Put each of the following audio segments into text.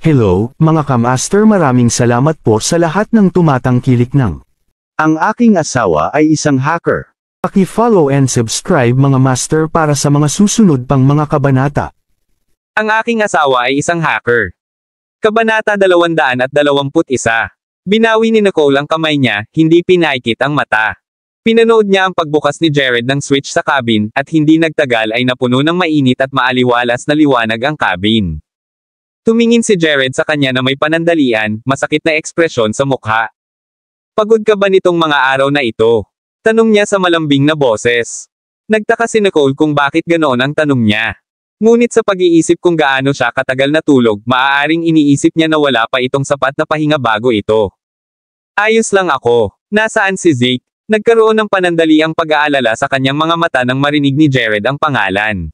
Hello, mga kamaster, maraming salamat po sa lahat ng tumatangkilik ng. Ang aking asawa ay isang hacker. Paki-follow and subscribe mga master para sa mga susunod pang mga kabanata. Ang aking asawa ay isang hacker. Kabanata 221. Binawi ni Nicole ang kamay niya, hindi pinaikit ang mata. Pinanood niya ang pagbukas ni Jared ng switch sa cabin, at hindi nagtagal ay napuno ng mainit at maaliwalas na liwanag ang cabin. Tumingin si Jared sa kanya na may panandalian, masakit na ekspresyon sa mukha. Pagod ka ba nitong mga araw na ito? Tanong niya sa malambing na boses. Nagtaka si Nicole kung bakit ganoon ang tanong niya. Ngunit sa pag-iisip kung gaano siya katagal natulog, maaaring iniisip niya na wala pa itong sapat na pahinga bago ito. Ayos lang ako. Nasaan si Zeke? Nagkaroon ng panandaliang pag-aalala sa kanyang mga mata nang marinig ni Jared ang pangalan.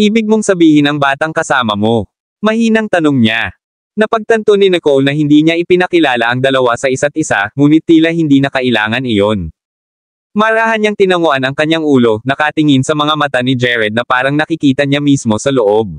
Ibig mong sabihin ang batang kasama mo? Mahinang tanong niya. Napagtanto ni Nicole na hindi niya ipinakilala ang dalawa sa isa't isa, ngunit tila hindi na kailangan iyon. Marahan niyang tinanguan ang kanyang ulo, nakatingin sa mga mata ni Jared na parang nakikita niya mismo sa loob.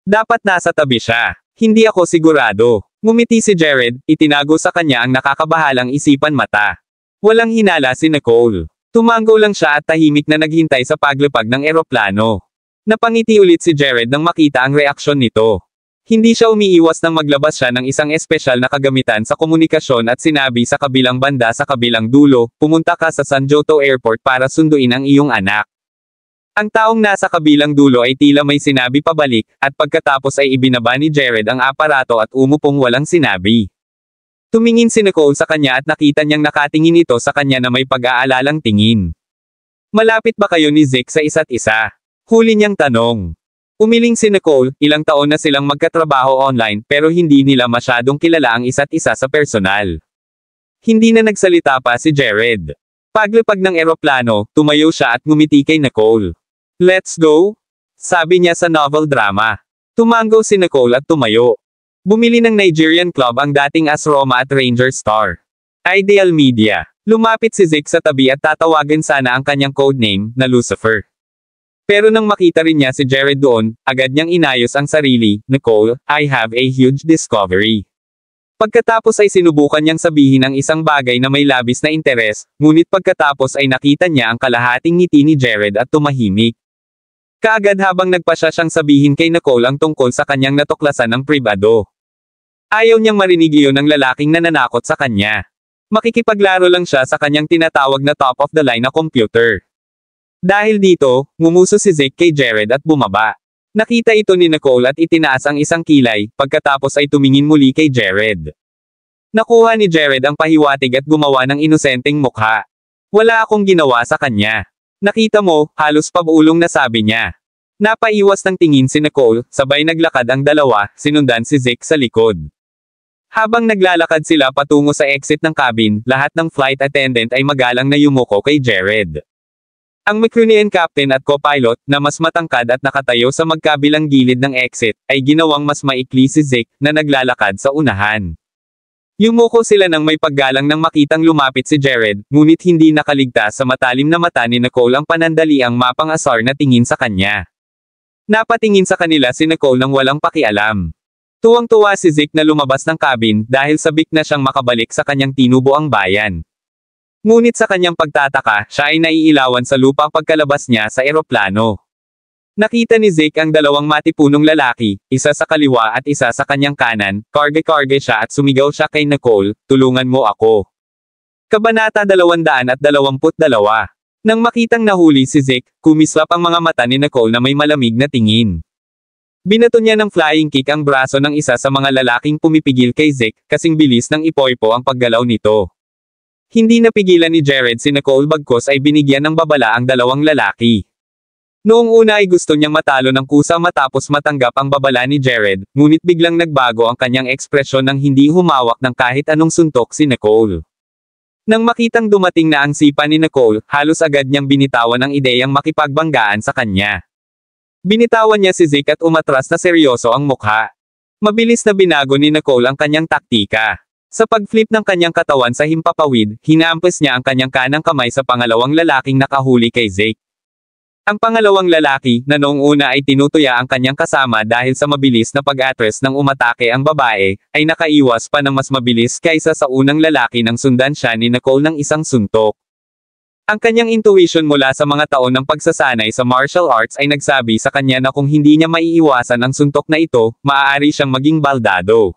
Dapat nasa tabi siya. Hindi ako sigurado. Ngumiti si Jared, itinago sa kanya ang nakakabahalang isipan mata. Walang hinala si Nicole. Tumango lang siya at tahimik na naghintay sa paglapag ng eroplano. Napangiti ulit si Jared nang makita ang reaksyon nito. Hindi siya umiiwas nang maglabas siya ng isang espesyal na kagamitan sa komunikasyon at sinabi sa kabilang banda sa kabilang dulo, pumunta ka sa San Joto Airport para sunduin ang iyong anak. Ang taong nasa kabilang dulo ay tila may sinabi pabalik, at pagkatapos ay ibinaba ni Jared ang aparato at umupong walang sinabi. Tumingin si Nicole sa kanya at nakita niyang nakatingin ito sa kanya na may pag-aalalang tingin. Malapit ba kayo ni Zeke sa isa't isa? Huli niyang tanong. Umiling si Nicole, ilang taon na silang magkatrabaho online pero hindi nila masyadong kilala ang isa't isa sa personal. Hindi na nagsalita pa si Jared. Paglapag ng eroplano, tumayo siya at ngumiti kay Nicole. Let's go? Sabi niya sa novel drama. Tumango si Nicole at tumayo. Bumili ng Nigerian club ang dating AS Roma at Ranger star. Ideal Media. Lumapit si Zeke sa tabi at tatawagan sana ang kanyang codename, na Lucifer. Pero nang makita rin niya si Jared doon, agad niyang inayos ang sarili, Nicole, I have a huge discovery. Pagkatapos ay sinubukan niyang sabihin ang isang bagay na may labis na interes, ngunit pagkatapos ay nakita niya ang kalahating ngiti ni Jared at tumahimik. Kaagad habang nagpasya siyang sabihin kay Nicole ang tungkol sa kanyang natuklasan ng pribado. Ayaw niyang marinig iyon ng lalaking nananakot sa kanya. Makikipaglaro lang siya sa kanyang tinatawag na top-of-the-line na computer. Dahil dito, ngumuso si Zeke kay Jared at bumaba. Nakita ito ni Nicole at itinaas ang isang kilay, pagkatapos ay tumingin muli kay Jared. Nakuha ni Jared ang pahiwatig at gumawa ng inosenteng mukha. Wala akong ginawa sa kanya. Nakita mo, halos pabulong na sabi niya. Napaiwas ng tingin si Nicole, sabay naglakad ang dalawa, sinundan si Zeke sa likod. Habang naglalakad sila patungo sa exit ng cabin, lahat ng flight attendant ay magalang na yumuko kay Jared. Ang Macronian captain at co-pilot, na mas matangkad at nakatayo sa magkabilang gilid ng exit, ay ginawang mas maikli si Zeke, na naglalakad sa unahan. Yumuko sila nang may paggalang nang makitang lumapit si Jared, ngunit hindi nakaligtas sa matalim na mata ni Nicole ang panandaliang mapang-asar na tingin sa kanya. Napatingin sa kanila si Nicole nang walang pakialam. Tuwang-tuwa si Zeke na lumabas ng cabin dahil sabik na siyang makabalik sa kanyang tinubuang bayan. Ngunit sa kanyang pagtataka, siya ay naiilawan sa lupa pagkalabas niya sa eroplano. Nakita ni Zeke ang dalawang matipunong lalaki, isa sa kaliwa at isa sa kanyang kanan, karge-karge siya at sumigaw siya kay Nicole, tulungan mo ako. Kabanata 222. Nang makitang nahuli si Zeke, kumislap ang mga mata ni Nicole na may malamig na tingin. Binato niya ng flying kick ang braso ng isa sa mga lalaking pumipigil kay Zeke, kasing bilis ng ipoypo ang paggalaw nito. Hindi napigilan ni Jared si Nicole bagkos ay binigyan ng babala ang dalawang lalaki. Noong una ay gusto niyang matalo ng kusa matapos matanggap ang babala ni Jared, ngunit biglang nagbago ang kanyang ekspresyon nang hindi humawak ng kahit anong suntok si Nicole. Nang makitang dumating na ang sipa ni Nicole, halos agad niyang binitawan ang ideyang makipagbanggaan sa kanya. Binitawan niya si Zeke at umatras na seryoso ang mukha. Mabilis na binago ni Nicole ang kanyang taktika. Sa pag-flip ng kanyang katawan sa himpapawid, hinampas niya ang kanyang kanang kamay sa pangalawang lalaking nakahuli kay Zeke. Ang pangalawang lalaki, na noong una ay tinutuya ang kanyang kasama dahil sa mabilis na pag-atres ng umatake ang babae, ay nakaiwas pa ng mas mabilis kaysa sa unang lalaki nang sundan siya ni Nicole ng isang suntok. Ang kanyang intuition mula sa mga taon ng pagsasanay sa martial arts ay nagsabi sa kanya na kung hindi niya maiiwasan ang suntok na ito, maaari siyang maging baldado.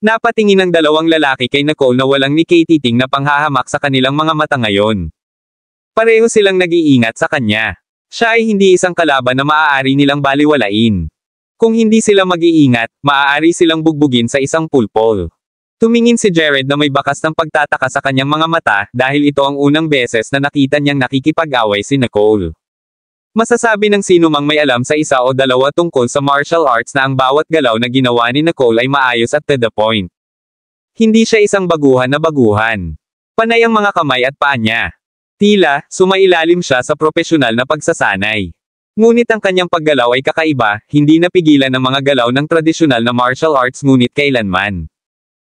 Napatingin ang dalawang lalaki kay Nicole na walang nikatiting na panghahamak sa kanilang mga mata ngayon. Pareho silang nag-iingat sa kanya. Siya ay hindi isang kalaban na maaari nilang baliwalain. Kung hindi sila mag-iingat, maaari silang bugbugin sa isang pulpol. Tumingin si Jared na may bakas ng pagtataka sa kanyang mga mata dahil ito ang unang beses na nakita niyang nakikipag-away si Nicole. Masasabi ng sino mang may alam sa isa o dalawa tungkol sa martial arts na ang bawat galaw na ginawa ni Nicole ay maayos at to the point. Hindi siya isang baguhan na baguhan. Panay ang mga kamay at paa niya. Tila, sumailalim siya sa propesyonal na pagsasanay. Ngunit ang kanyang paggalaw ay kakaiba, hindi napigilan ng mga galaw ng tradisyonal na martial arts ngunit kailanman.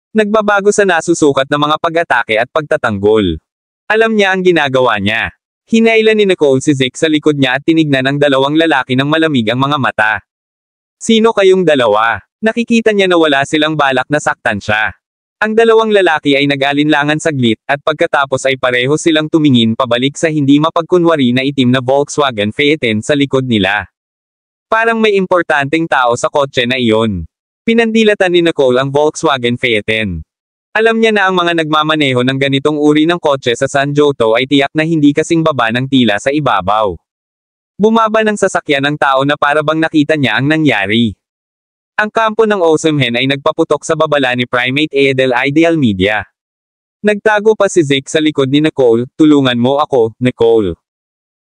Nagbabago sa nasusukat na mga pag-atake at pagtatanggol. Alam niya ang ginagawa niya. Hinailan ni Nicole si Zeke sa likod niya at tinignan ang dalawang lalaki ng malamig ang mga mata. Sino kayong dalawa? Nakikita niya na wala silang balak na saktan siya. Ang dalawang lalaki ay nag-alinlangan saglit, at pagkatapos ay pareho silang tumingin pabalik sa hindi mapagkunwari na itim na Volkswagen Phaeton sa likod nila. Parang may importanteng tao sa kotse na iyon. Pinandilatan ni Nicole ang Volkswagen Phaeton. Alam niya na ang mga nagmamaneho ng ganitong uri ng kotse sa San Joto ay tiyak na hindi kasing baba ng tila sa ibabaw. Bumaba ng sasakyan ng tao na para bang nakita niya ang nangyari. Ang kampo ng Osemhen ay nagpaputok sa babala ni Primate Adel Ideal Media. Nagtago pa si Zeke sa likod ni Nicole, tulungan mo ako, Nicole.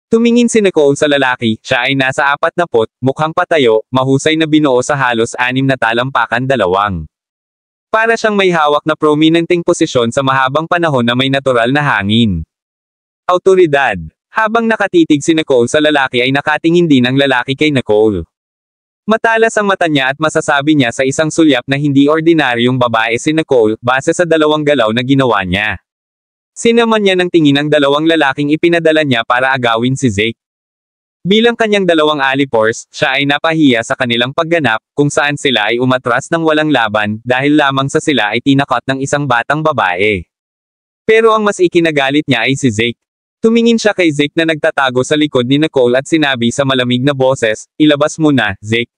Tumingin si Nicole sa lalaki, siya ay nasa 40, mukhang patayo, mahusay na binuo sa halos 6 na talampakan dalawang. Para siyang may hawak na prominenteng posisyon sa mahabang panahon na may natural na hangin. Awtoridad. Habang nakatitig si Nicole sa lalaki ay nakatingin din ang lalaki kay Nicole. Matalas ang mata niya at masasabi niya sa isang sulyap na hindi ordinaryong babae si Nicole, base sa dalawang galaw na ginawa niya. Sinaman niya ng tingin ang dalawang lalaking ipinadala niya para agawin si Zeke. Bilang kanyang dalawang alipors, siya ay napahiya sa kanilang pagganap, kung saan sila ay umatras ng walang laban, dahil lamang sa sila ay tinakot ng isang batang babae. Pero ang mas ikinagalit niya ay si Zeke. Tumingin siya kay Zeke na nagtatago sa likod ni Nicole at sinabi sa malamig na boses, ilabas mo na, Zeke.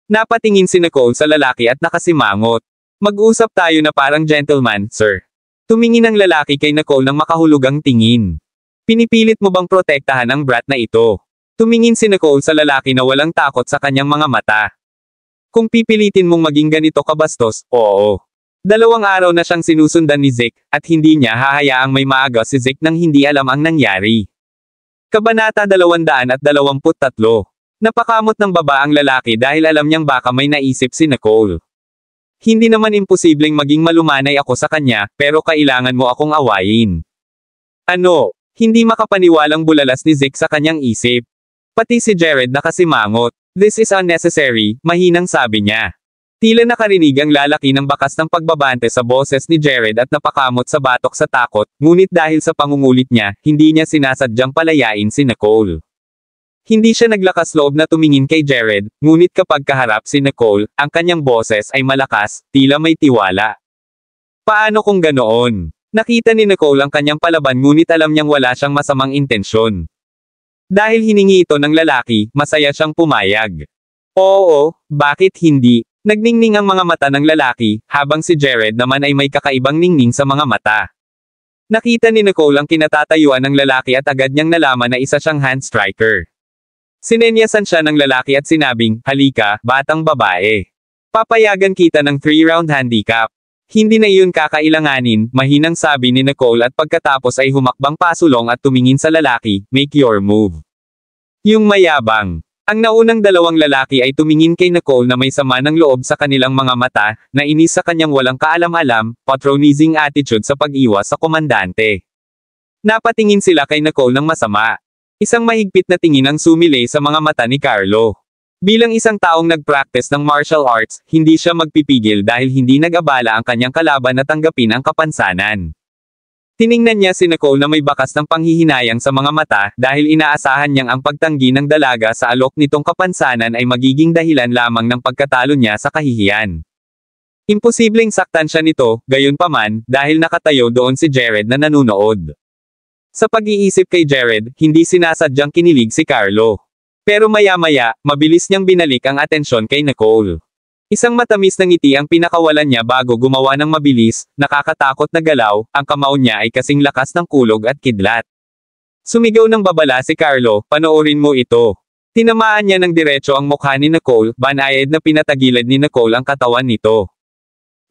Napatingin si Nicole sa lalaki at nakasimangot. Mag-usap tayo na parang gentleman, sir. Tumingin ang lalaki kay Nicole ng makahulugang tingin. Pinipilit mo bang protektahan ang brat na ito? Tumingin si Nicole sa lalaki na walang takot sa kanyang mga mata. Kung pipilitin mong maging ganito kabastos, oo. 2 araw na siyang sinusundan ni Zeke, at hindi niya hahayaang may maaga si Zeke nang hindi alam ang nangyari. Kabanata 223. Napakamot ng baba ang lalaki dahil alam niyang baka may naisip si Nicole. Hindi naman imposibleng maging malumanay ako sa kanya, pero kailangan mo akong awayin. Ano? Hindi makapaniwalang bulalas ni Zeke sa kanyang isip. Pati si Jared nakasimangot. This is unnecessary, mahinang sabi niya. Tila nakarinig ang lalaki ng bakas ng pagbabante sa boses ni Jared at napakamot sa batok sa takot, ngunit dahil sa pangungulit niya, hindi niya sinasadyang palayain si Nicole. Hindi siya naglakas loob na tumingin kay Jared, ngunit kapag kaharap si Nicole, ang kanyang boses ay malakas, tila may tiwala. Paano kung ganoon? Nakita ni Nicole ang kanyang palaban ngunit alam niyang wala siyang masamang intensyon. Dahil hiningi ito ng lalaki, masaya siyang pumayag. Oo, bakit hindi? Nagningning ang mga mata ng lalaki, habang si Jared naman ay may kakaibang ningning sa mga mata. Nakita ni Nicole ang kinatatayuan ng lalaki at agad niyang nalaman na isa siyang hand striker. Sinenyasan siya ng lalaki at sinabing, halika, batang babae. Papayagan kita ng 3-round handicap. Hindi na iyon kakailanganin, mahinang sabi ni Nicole at pagkatapos ay humakbang pasulong at tumingin sa lalaki, make your move. Yung mayabang. Ang naunang 2 lalaki ay tumingin kay Nicole na may sama ng loob sa kanilang mga mata, na inis sa kanyang walang kaalam-alam, patronizing attitude sa pag-iwas sa komandante. Napatingin sila kay Nicole ng masama. Isang mahigpit na tingin ang sumilay sa mga mata ni Carlo. Bilang isang taong nag-practice ng martial arts, hindi siya magpipigil dahil hindi nag-abala ang kanyang kalaban na tanggapin ang kapansanan. Tiningnan niya si Nicole na may bakas ng panghihinayang sa mga mata dahil inaasahan niyang ang pagtanggi ng dalaga sa alok nitong kapansanan ay magiging dahilan lamang ng pagkatalo niya sa kahihiyan. Imposibleng saktan siya nito, gayunpaman, dahil nakatayo doon si Jared na nanunood. Sa pag-iisip kay Jared, hindi sinasadyang kinilig si Carlo. Pero maya-maya, mabilis niyang binalik ang atensyon kay Nicole. Isang matamis na ngiti ang pinakawalan niya bago gumawa ng mabilis, nakakatakot na galaw, ang kamao niya ay kasing lakas ng kulog at kidlat. Sumigaw ng babala si Carlo, panoorin mo ito. Tinamaan niya ng diretso ang mukha ni Nicole, banayad na pinatagilid ni Nicole ang katawan nito.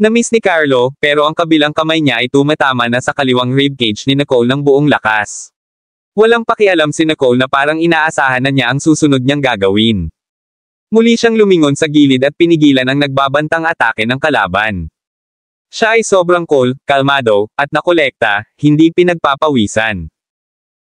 Na-miss ni Carlo, pero ang kabilang kamay niya ay tumatama na sa kaliwang ribcage ni Nicole ng buong lakas. Walang pakialam si Nicole na parang inaasahan na niya ang susunod niyang gagawin. Muli siyang lumingon sa gilid at pinigilan ang nagbabantang atake ng kalaban. Siya ay sobrang cool, kalmado, at nakolekta, hindi pinagpapawisan.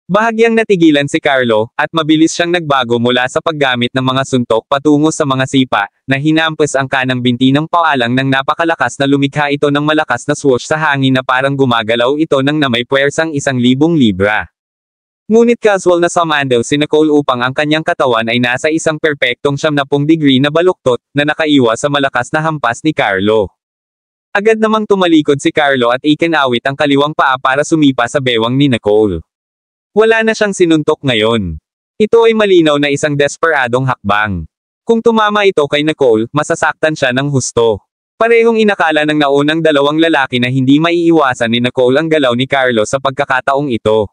Bahagyang natigilan si Carlo, at mabilis siyang nagbago mula sa paggamit ng mga suntok patungo sa mga sipa, na hinampas ang kanang binti ng paalang ng napakalakas na lumikha ito ng malakas na swoosh sa hangin na parang gumagalaw ito ng na may puwersang 1,000 libra. Ngunit casual na sumandal si Nicole upang ang kanyang katawan ay nasa isang perpektong 70 degree na baluktot, na nakaiwas sa malakas na hampas ni Carlo. Agad namang tumalikod si Carlo at ikinawit ang kaliwang paa para sumipa sa bewang ni Nicole. Wala na siyang sinuntok ngayon. Ito ay malinaw na isang desperadong hakbang. Kung tumama ito kay Nicole, masasaktan siya ng husto. Parehong inakala ng naunang dalawang lalaki na hindi maiiwasan ni Nicole ang galaw ni Carlo sa pagkakataong ito.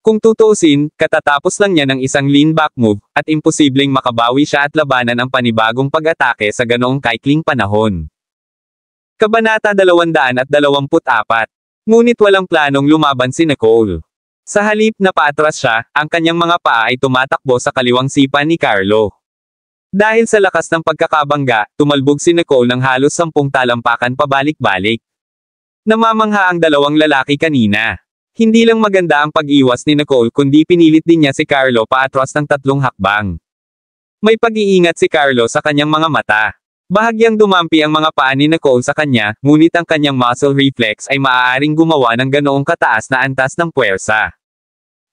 Kung tutuusin, katatapos lang niya ng isang lean back move, at imposibleng makabawi siya at labanan ang panibagong pag-atake sa ganoong kaikling panahon. Kabanata 224. Ngunit walang planong lumaban si Nicole. Sa halip na paatras siya, ang kanyang mga paa ay tumatakbo sa kaliwang sipa ni Carlo. Dahil sa lakas ng pagkakabangga, tumalbog si Nicole ng halos 10 talampakan pabalik-balik. Namamangha ang dalawang lalaki kanina. Hindi lang maganda ang pag-iwas ni Nicole kundi pinilit din niya si Carlo paatras ng 3 hakbang. May pag-iingat si Carlo sa kanyang mga mata. Bahagyang dumampi ang mga paa ni Nicole sa kanya, ngunit ang kanyang muscle reflex ay maaaring gumawa ng ganoong kataas na antas ng puwersa.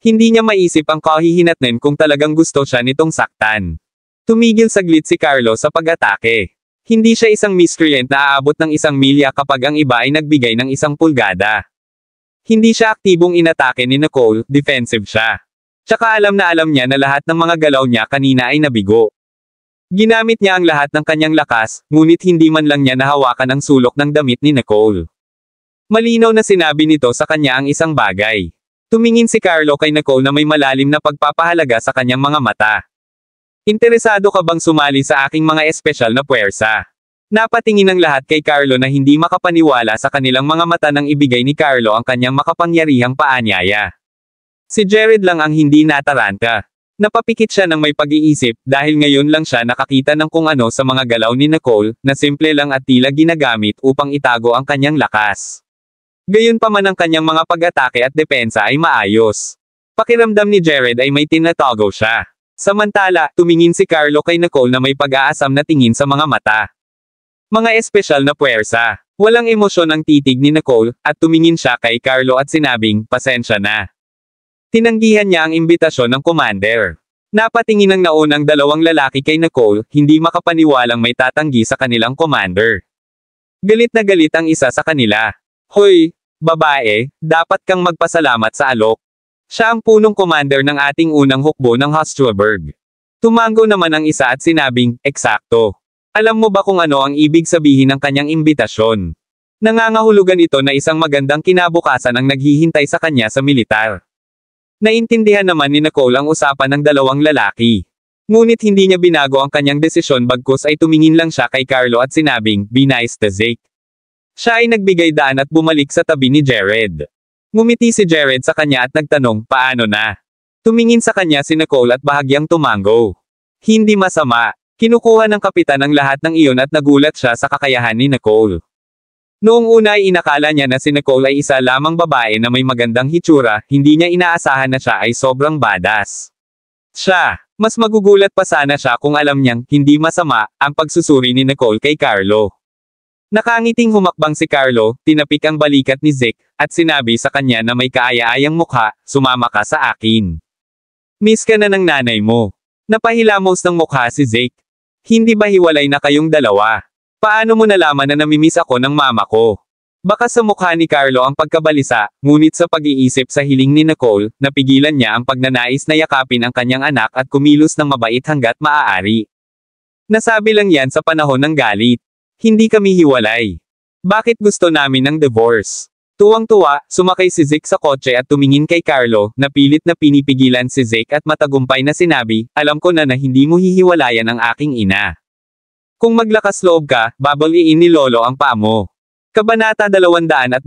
Hindi niya maisip ang kahihinatnan kung talagang gusto siya nitong saktan. Tumigil saglit si Carlo sa pag-atake. Hindi siya isang miscreant na aabot ng 1 milya kapag ang iba ay nagbigay ng 1 pulgada. Hindi siya aktibong inatake ni Nicole, defensive siya. Tsaka alam niya na lahat ng mga galaw niya kanina ay nabigo. Ginamit niya ang lahat ng kanyang lakas, ngunit hindi man lang niya nahawakan ang sulok ng damit ni Nicole. Malinaw na sinabi nito sa kanya ang isang bagay. Tumingin si Carlo kay Nicole na may malalim na pagpapahalaga sa kanyang mga mata. Interesado ka bang sumali sa aking mga espesyal na puwersa? Napatingin ang lahat kay Carlo na hindi makapaniwala sa kanilang mga mata nang ibigay ni Carlo ang kanyang makapangyarihang paanyaya. Si Jared lang ang hindi nataranta. Napapikit siya ng may pag-iisip dahil ngayon lang siya nakakita ng kung ano sa mga galaw ni Nicole, na simple lang at tila ginagamit upang itago ang kanyang lakas. Gayunpaman ang kanyang mga pag-atake at depensa ay maayos. Pakiramdam ni Jared ay may tinatago siya. Samantala, tumingin si Carlo kay Nicole na may pag-aasam na tingin sa mga mata. Mga espesyal na puwersa. Walang emosyon ang titig ni Nicole, at tumingin siya kay Carlo at sinabing, pasensya na. Tinanggihan niya ang imbitasyon ng commander. Napatingin ang naunang dalawang lalaki kay Nicole, hindi makapaniwalang may tatanggi sa kanilang commander. Galit na galit ang isa sa kanila. Hoy, babae, dapat kang magpasalamat sa alok. Siya ang punong commander ng ating unang hukbo ng Hostelberg. Tumango naman ang isa at sinabing, eksakto. Alam mo ba kung ano ang ibig sabihin ng kanyang imbitasyon? Nangangahulugan ito na isang magandang kinabukasan ang naghihintay sa kanya sa militar. Naintindihan naman ni Nicole ang usapan ng dalawang lalaki. Ngunit hindi niya binago ang kanyang desisyon bagkus ay tumingin lang siya kay Carlo at sinabing, be nice to Zeke. Siya ay nagbigay daan at bumalik sa tabi ni Jared. Ngumiti si Jared sa kanya at nagtanong, paano na? Tumingin sa kanya si Nicole at bahagyang tumango. Hindi masama. Kinukuha ng kapitan ang lahat ng iyon at nagulat siya sa kakayahan ni Nicole. Noong una ay inakala niya na si Nicole ay isa lamang babae na may magandang hitsura, hindi niya inaasahan na siya ay sobrang badass. Mas magugulat pa sana siya kung alam niyang, hindi masama, ang pagsusuri ni Nicole kay Carlo. Nakangiting humakbang si Carlo, tinapik ang balikat ni Zeke, at sinabi sa kanya na may kaaya-ayang mukha, sumama ka sa akin. Miss ka na ng nanay mo. Napahilamos ng mukha si Zeke. Hindi ba hiwalay na kayong dalawa? Paano mo nalaman na namimiss ako ng mama ko? Baka sa mukha ni Carlo ang pagkabalisa, ngunit sa pag-iisip sa hiling ni Nicole, napigilan niya ang pagnanais na yakapin ang kanyang anak at kumilos ng mabait hanggat maaari. Nasabi lang yan sa panahon ng galit. Hindi kami hiwalay. Bakit gusto namin ng divorce? Tuwang-tuwa, sumakay si Zeke sa kotse at tumingin kay Carlo, na pilit na pinipigilan si Zeke at matagumpay na sinabi, alam ko na hindi mo hihiwalayan ang aking ina. Kung maglakas loob ka, babaliin ni Lolo ang paa mo. Kabanata 225.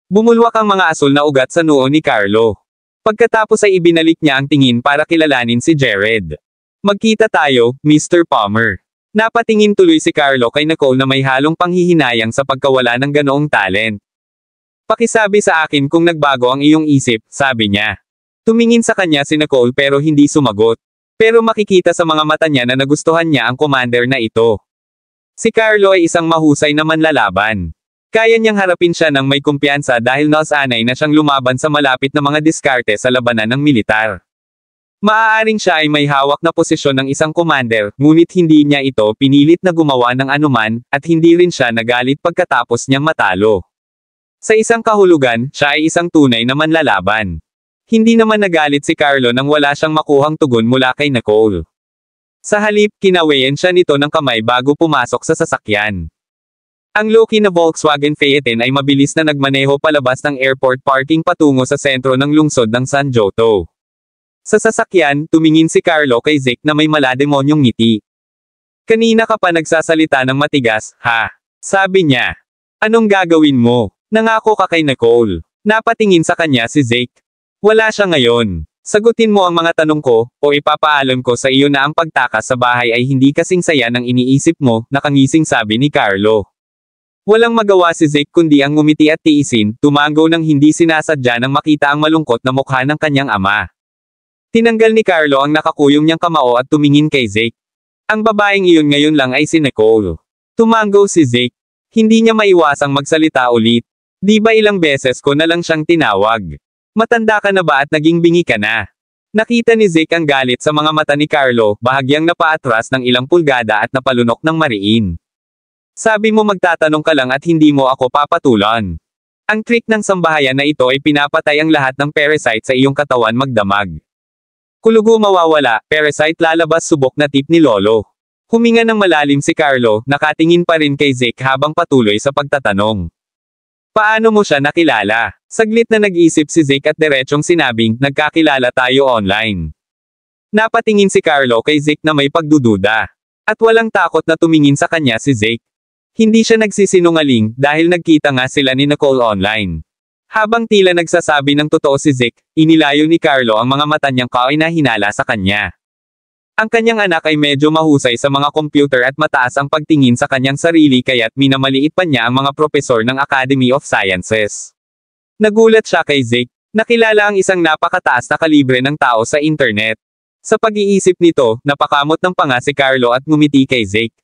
Bumulwak ang mga asul na ugat sa noo ni Carlo. Pagkatapos ay ibinalik niya ang tingin para kilalanin si Jared. Magkita tayo, Mr. Palmer. Napatingin tuloy si Carlo kay Nicole na may halong panghihinayang sa pagkawala ng ganoong talent. Pakisabi sa akin kung nagbago ang iyong isip, sabi niya. Tumingin sa kanya si Nicole pero hindi sumagot. Pero makikita sa mga mata niya na nagustuhan niya ang commander na ito. Si Carlo ay isang mahusay na manlalaban. Kaya niyang harapin siya ng may kumpiyansa dahil nasanay na siyang lumaban sa malapit na mga diskarte sa labanan ng militar. Maaaring siya ay may hawak na posisyon ng isang commander, ngunit hindi niya ito pinilit na gumawa ng anuman, at hindi rin siya nagalit pagkatapos niyang matalo. Sa isang kahulugan, siya ay isang tunay na manlalaban. Hindi naman nagalit si Carlo nang wala siyang makuhang tugon mula kay Nicole. Sa halip, kinawayan siya nito ng kamay bago pumasok sa sasakyan. Ang low-key na Volkswagen Phaeton ay mabilis na nagmaneho palabas ng airport parking patungo sa sentro ng lungsod ng San Joto. Sa sasakyan, tumingin si Carlo kay Zeke na may malademonyong ngiti. Kanina ka pa nagsasalita ng matigas, ha? Sabi niya. Anong gagawin mo? Nangako ka kay Nicole. Napatingin sa kanya si Zeke. Wala siya ngayon. Sagutin mo ang mga tanong ko, o ipapaalam ko sa iyo na ang pagtakas sa bahay ay hindi kasing saya ng iniisip mo, nakangising sabi ni Carlo. Walang magawa si Zeke kundi ang ngumiti at tiisin, tumango nang hindi sinasadya nang makita ang malungkot na mukha ng kanyang ama. Tinanggal ni Carlo ang nakakuyong niyang kamao at tumingin kay Zeke. Ang babaeng iyon ngayon lang ay si Nicole. Tumango si Zeke. Hindi niya maiwasang magsalita ulit. Di ba ilang beses ko na lang siyang tinawag? Matanda ka na ba at naging bingi ka na? Nakita ni Zeke ang galit sa mga mata ni Carlo, bahagyang napaatras ng ilang pulgada at napalunok ng mariin. Sabi mo magtatanong ka lang at hindi mo ako papatulan. Ang trick ng sambahayan na ito ay pinapatay ang lahat ng parasite sa iyong katawan magdamag. Kulugo mawawala, parasite lalabas subok na tip ni Lolo. Huminga ng malalim si Carlo, nakatingin pa rin kay Zeke habang patuloy sa pagtatanong. Paano mo siya nakilala? Saglit na nag-isip si Zeke at diretsyong sinabing, nagkakilala tayo online. Napatingin si Carlo kay Zeke na may pagdududa. At walang takot na tumingin sa kanya si Zeke. Hindi siya nagsisinungaling, dahil nagkita nga sila ni Nicole online. Habang tila nagsasabi ng totoo si Zeke, inilayo ni Carlo ang mga mata niyang kainahinala sa kanya. Ang kanyang anak ay medyo mahusay sa mga computer at mataas ang pagtingin sa kanyang sarili kaya't minamaliit pa niya ang mga propesor ng Academy of Sciences. Nagulat siya kay Zeke. Nakilala ang isang napakataas na kalibre ng tao sa internet. Sa pag-iisip nito, napakamot ng panga si Carlo at ngumiti kay Zeke.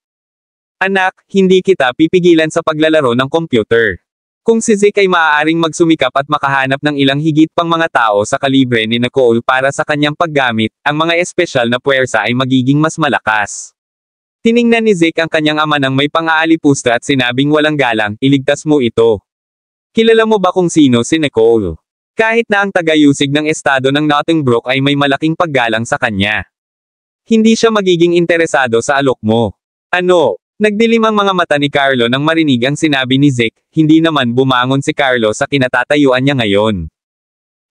Anak, hindi kita pipigilan sa paglalaro ng computer. Kung si Zeke ay maaaring magsumikap at makahanap ng ilang higit pang mga tao sa kalibre ni Nicole para sa kanyang paggamit, ang mga espesyal na puwersa ay magiging mas malakas. Tiningnan ni Zeke ang kanyang ama ng may pang-aalipusta at sinabing walang galang, iligtas mo ito. Kilala mo ba kung sino si Nicole? Kahit na ang tagayusig ng estado ng Nottingbrook ay may malaking paggalang sa kanya. Hindi siya magiging interesado sa alok mo. Ano? Nagdilim ang mga mata ni Carlo nang marinig ang sinabi ni Zeke, hindi naman bumangon si Carlo sa kinatatayuan niya ngayon.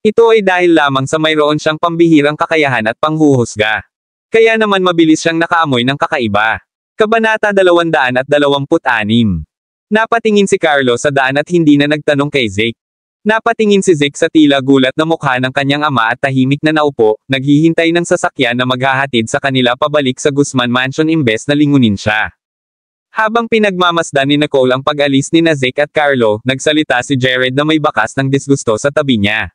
Ito ay dahil lamang sa mayroon siyang pambihirang kakayahan at panghuhusga. Kaya naman mabilis siyang nakaamoy ng kakaiba. Kabanata 226. Napatingin si Carlo sa daan at hindi na nagtanong kay Zeke. Napatingin si Zeke sa tila gulat na mukha ng kanyang ama at tahimik na naupo, naghihintay ng sasakyan na maghahatid sa kanila pabalik sa Guzman Mansion imbes na lingunin siya. Habang pinagmamasdan ni Nicole ang pag-alis ni Zeke at Carlo, nagsalita si Jared na may bakas ng disgusto sa tabi niya.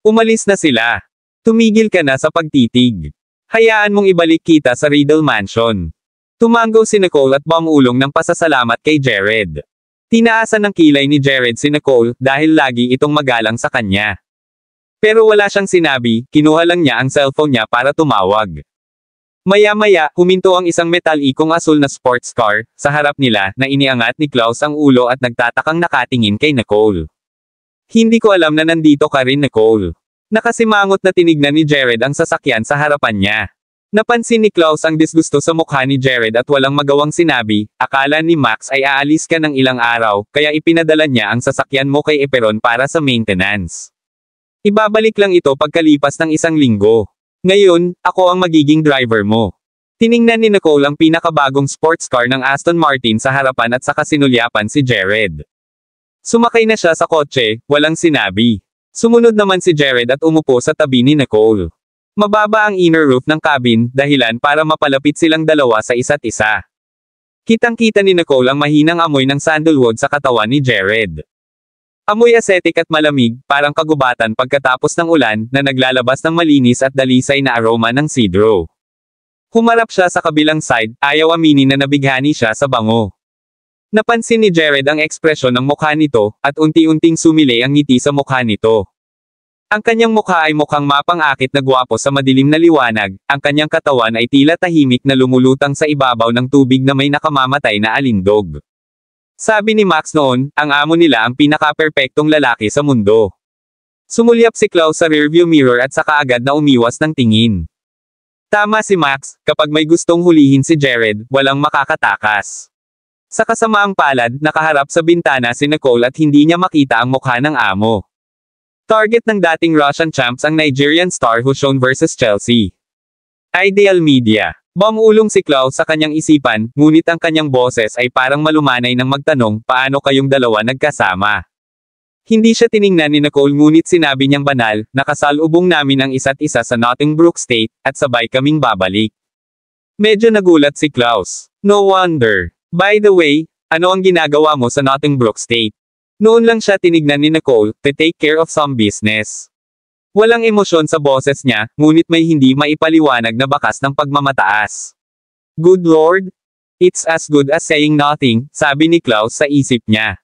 Umalis na sila. Tumigil ka na sa pagtitig. Hayaan mong ibalik kita sa Riddle Mansion. Tumango si Nicole at bumulong ng pasasalamat kay Jared. Tinaasan ng kilay ni Jared si Nicole dahil lagi itong magalang sa kanya. Pero wala siyang sinabi, kinuha lang niya ang cellphone niya para tumawag. Maya-maya, huminto ang isang metal-ikong asul na sports car sa harap nila na iniangat ni Klaus ang ulo at nagtatakang nakatingin kay Nicole. Hindi ko alam na nandito ka rin, Nicole. Nakasimangot na tinignan ni Jared ang sasakyan sa harapan niya. Napansin ni Klaus ang disgusto sa mukha ni Jared at walang magawang sinabi, akala ni Max ay aalis ka ng ilang araw, kaya ipinadala niya ang sasakyan mo kay Eperon para sa maintenance. Ibabalik lang ito pagkalipas ng 1 linggo. Ngayon, ako ang magiging driver mo. Tiningnan ni Nicole ang pinakabagong sports car ng Aston Martin sa harapan at saka sinulyapan si Jared. Sumakay na siya sa kotse, walang sinabi. Sumunod naman si Jared at umupo sa tabi ni Nicole. Mababa ang inner roof ng cabin, dahilan para mapalapit silang dalawa sa isa't isa. Kitang-kita ni Nicole ang mahinang amoy ng sandalwood sa katawan ni Jared. Amoy asetik at malamig, parang kagubatan pagkatapos ng ulan, na naglalabas ng malinis at dalisay na aroma ng sidro. Humarap siya sa kabilang side, ayaw aminin na nabighani siya sa bango. Napansin ni Jared ang ekspresyon ng mukha nito, at unti-unting sumili ang ngiti sa mukha nito. Ang kanyang mukha ay mukhang mapang-akit na gwapo sa madilim na liwanag, ang kanyang katawan ay tila tahimik na lumulutang sa ibabaw ng tubig na may nakamamatay na alindog. Sabi ni Max noon, ang amo nila ang pinaka-perpektong lalaki sa mundo. Sumulyap si Klaus sa rearview mirror at saka agad na umiwas ng tingin. Tama si Max, kapag may gustong hulihin si Jared, walang makakatakas. Sa kasamaang palad, nakaharap sa bintana si Nicole at hindi niya makita ang mukha ng amo. Target ng dating Russian champs ang Nigerian star who shone versus Chelsea. Ideal Media. Bumulong si Klaus sa kanyang isipan, ngunit ang kanyang boses ay parang malumanay nang magtanong, paano kayong dalawa nagkasama? Hindi siya tiningnan ni Nicole ngunit sinabi niyang banal, nakasalubong namin ang isa't isa sa Nottingbrook State, at sabay kaming babalik. Medyo nagulat si Klaus. No wonder. By the way, ano ang ginagawa mo sa Nottingbrook State? Noon lang siya tinignan ni Nicole, to take care of some business. Walang emosyon sa boses niya, ngunit may hindi maipaliwanag na bakas ng pagmamataas. Good Lord? It's as good as saying nothing, sabi ni Klaus sa isip niya.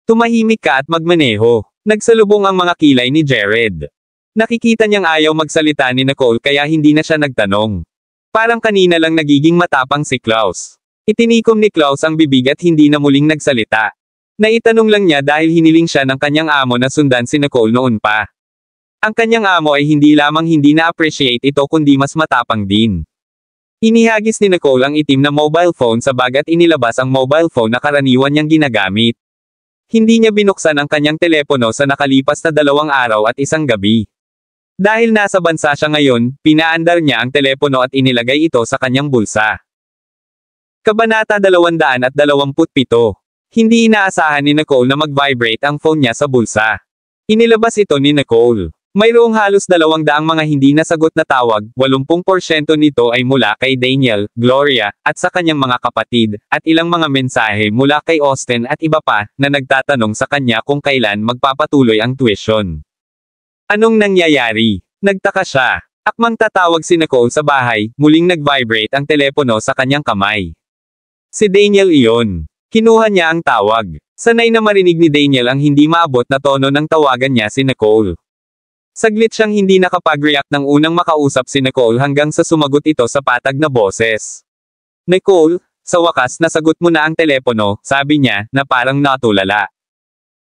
Tumahimik ka at magmaneho. Nagsalubong ang mga kilay ni Jared. Nakikita niyang ayaw magsalita ni Nicole kaya hindi na siya nagtanong. Parang kanina lang nagiging matapang si Klaus. Itinikom ni Klaus ang bibig at hindi na muling nagsalita. Naitanong lang niya dahil hiniling siya ng kanyang amo na sundan si Nicole noon pa. Ang kanyang amo ay hindi lamang hindi na-appreciate ito kundi mas matapang din. Inihagis ni Nicole ang itim na mobile phone sa bag at inilabas ang mobile phone na karaniwan niyang ginagamit. Hindi niya binuksan ang kanyang telepono sa nakalipas na 2 araw at 1 gabi. Dahil nasa bansa siya ngayon, pinaandar niya ang telepono at inilagay ito sa kanyang bulsa. Kabanata 227. Hindi inaasahan ni Nicole na mag-vibrate ang phone niya sa bulsa. Inilabas ito ni Nicole. Mayroong halos 200 mga hindi nasagot na tawag, 80% nito ay mula kay Daniel, Gloria, at sa kanyang mga kapatid, at ilang mga mensahe mula kay Austin at iba pa, na nagtatanong sa kanya kung kailan magpapatuloy ang tuition. Anong nangyayari? Nagtaka siya. Akmang tatawag si Nicole sa bahay, muling nag-vibrate ang telepono sa kanyang kamay. Si Daniel iyon. Kinuha niya ang tawag. Sanay na marinig ni Daniel ang hindi maabot na tono ng tawagan niya si Nicole. Saglit siyang hindi nakapag-react nang unang makausap si Nicole hanggang sa sumagot ito sa patag na boses. Nicole, sa wakas nasagot mo na ang telepono, sabi niya, na parang natulala.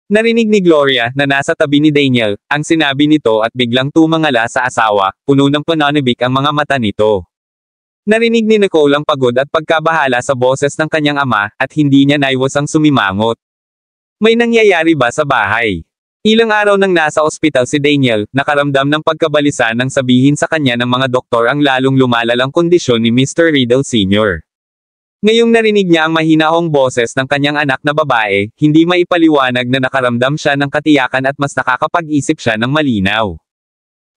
Narinig ni Gloria, na nasa tabi ni Daniel, ang sinabi nito at biglang tumangala sa asawa, puno ng pananabik ang mga mata nito. Narinig ni Nicole ang pagod at pagkabahala sa boses ng kanyang ama, at hindi niya naiwas ang sumimangot. May nangyayari ba sa bahay? Ilang araw nang nasa ospital si Daniel, nakaramdam ng pagkabalisa nang sabihin sa kanya ng mga doktor ang lalong lumalalang kondisyon ni Mr. Riddle Sr. Ngayong narinig niya ang mahinahong boses ng kanyang anak na babae, hindi maipaliwanag na nakaramdam siya ng katiyakan at mas nakakapag-isip siya ng malinaw.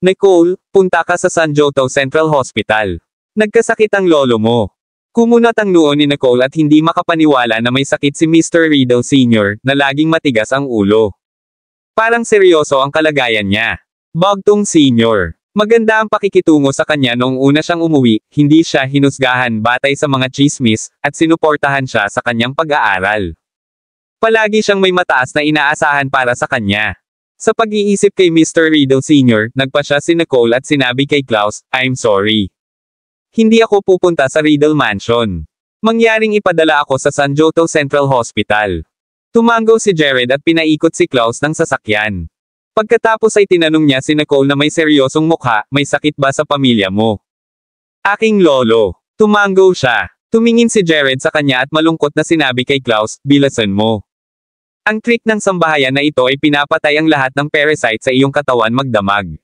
Nicole, punta ka sa San Jose Central Hospital. Nagkasakit ang lolo mo. Kumunat ang noo ni Nicole at hindi makapaniwala na may sakit si Mr. Riddle Sr. na laging matigas ang ulo. Parang seryoso ang kalagayan niya. Bagtong Sr. Maganda ang pakikitungo sa kanya noong una siyang umuwi, hindi siya hinusgahan batay sa mga chismis, at sinuportahan siya sa kanyang pag-aaral. Palagi siyang may mataas na inaasahan para sa kanya. Sa pag-iisip kay Mr. Riddle Sr., nagpa siya si Nicole at sinabi kay Klaus, "I'm sorry. Hindi ako pupunta sa Riddle Mansion. Mangyaring ipadala ako sa San Joto Central Hospital." Tumango si Jared at pinaikot si Klaus ng sasakyan. Pagkatapos ay tinanong niya si Nicole na may seryosong mukha, "May sakit ba sa pamilya mo?" "Aking lolo." Tumango siya. Tumingin si Jared sa kanya at malungkot na sinabi kay Klaus, "Bilasan mo. Ang trick ng sambahayan na ito ay pinapatay ang lahat ng parasite sa iyong katawan magdamag.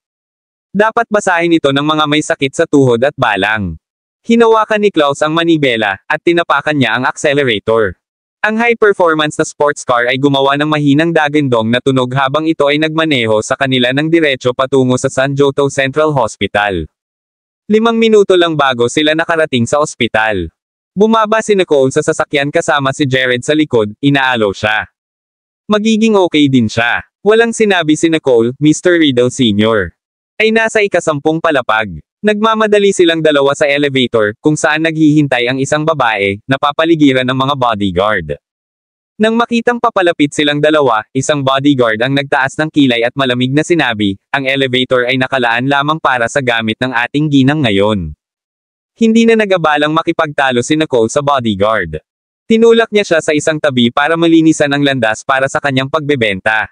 Dapat basahin ito ng mga may sakit sa tuhod at balang." Hinawakan ni Klaus ang manibela, at tinapakan niya ang accelerator. Ang high-performance na sports car ay gumawa ng mahinang dagandong na tunog habang ito ay nagmaneho sa kanila ng diretso patungo sa San Joto Central Hospital. 5 minuto lang bago sila nakarating sa ospital. Bumaba si Nicole sa sasakyan kasama si Jared sa likod, inaalo siya. Magiging okay din siya. Walang sinabi si Nicole, Mr. Riddle Sr. ay nasa ika-10 palapag. Nagmamadali silang dalawa sa elevator, kung saan naghihintay ang isang babae, na papaligiran ng mga bodyguard. Nang makitang papalapit silang dalawa, isang bodyguard ang nagtaas ng kilay at malamig na sinabi, "Ang elevator ay nakalaan lamang para sa gamit ng ating ginang ngayon." Hindi na nagabalang makipagtalo si Nicole sa bodyguard. Tinulak niya siya sa isang tabi para malinisan ang landas para sa kanyang pagbebenta.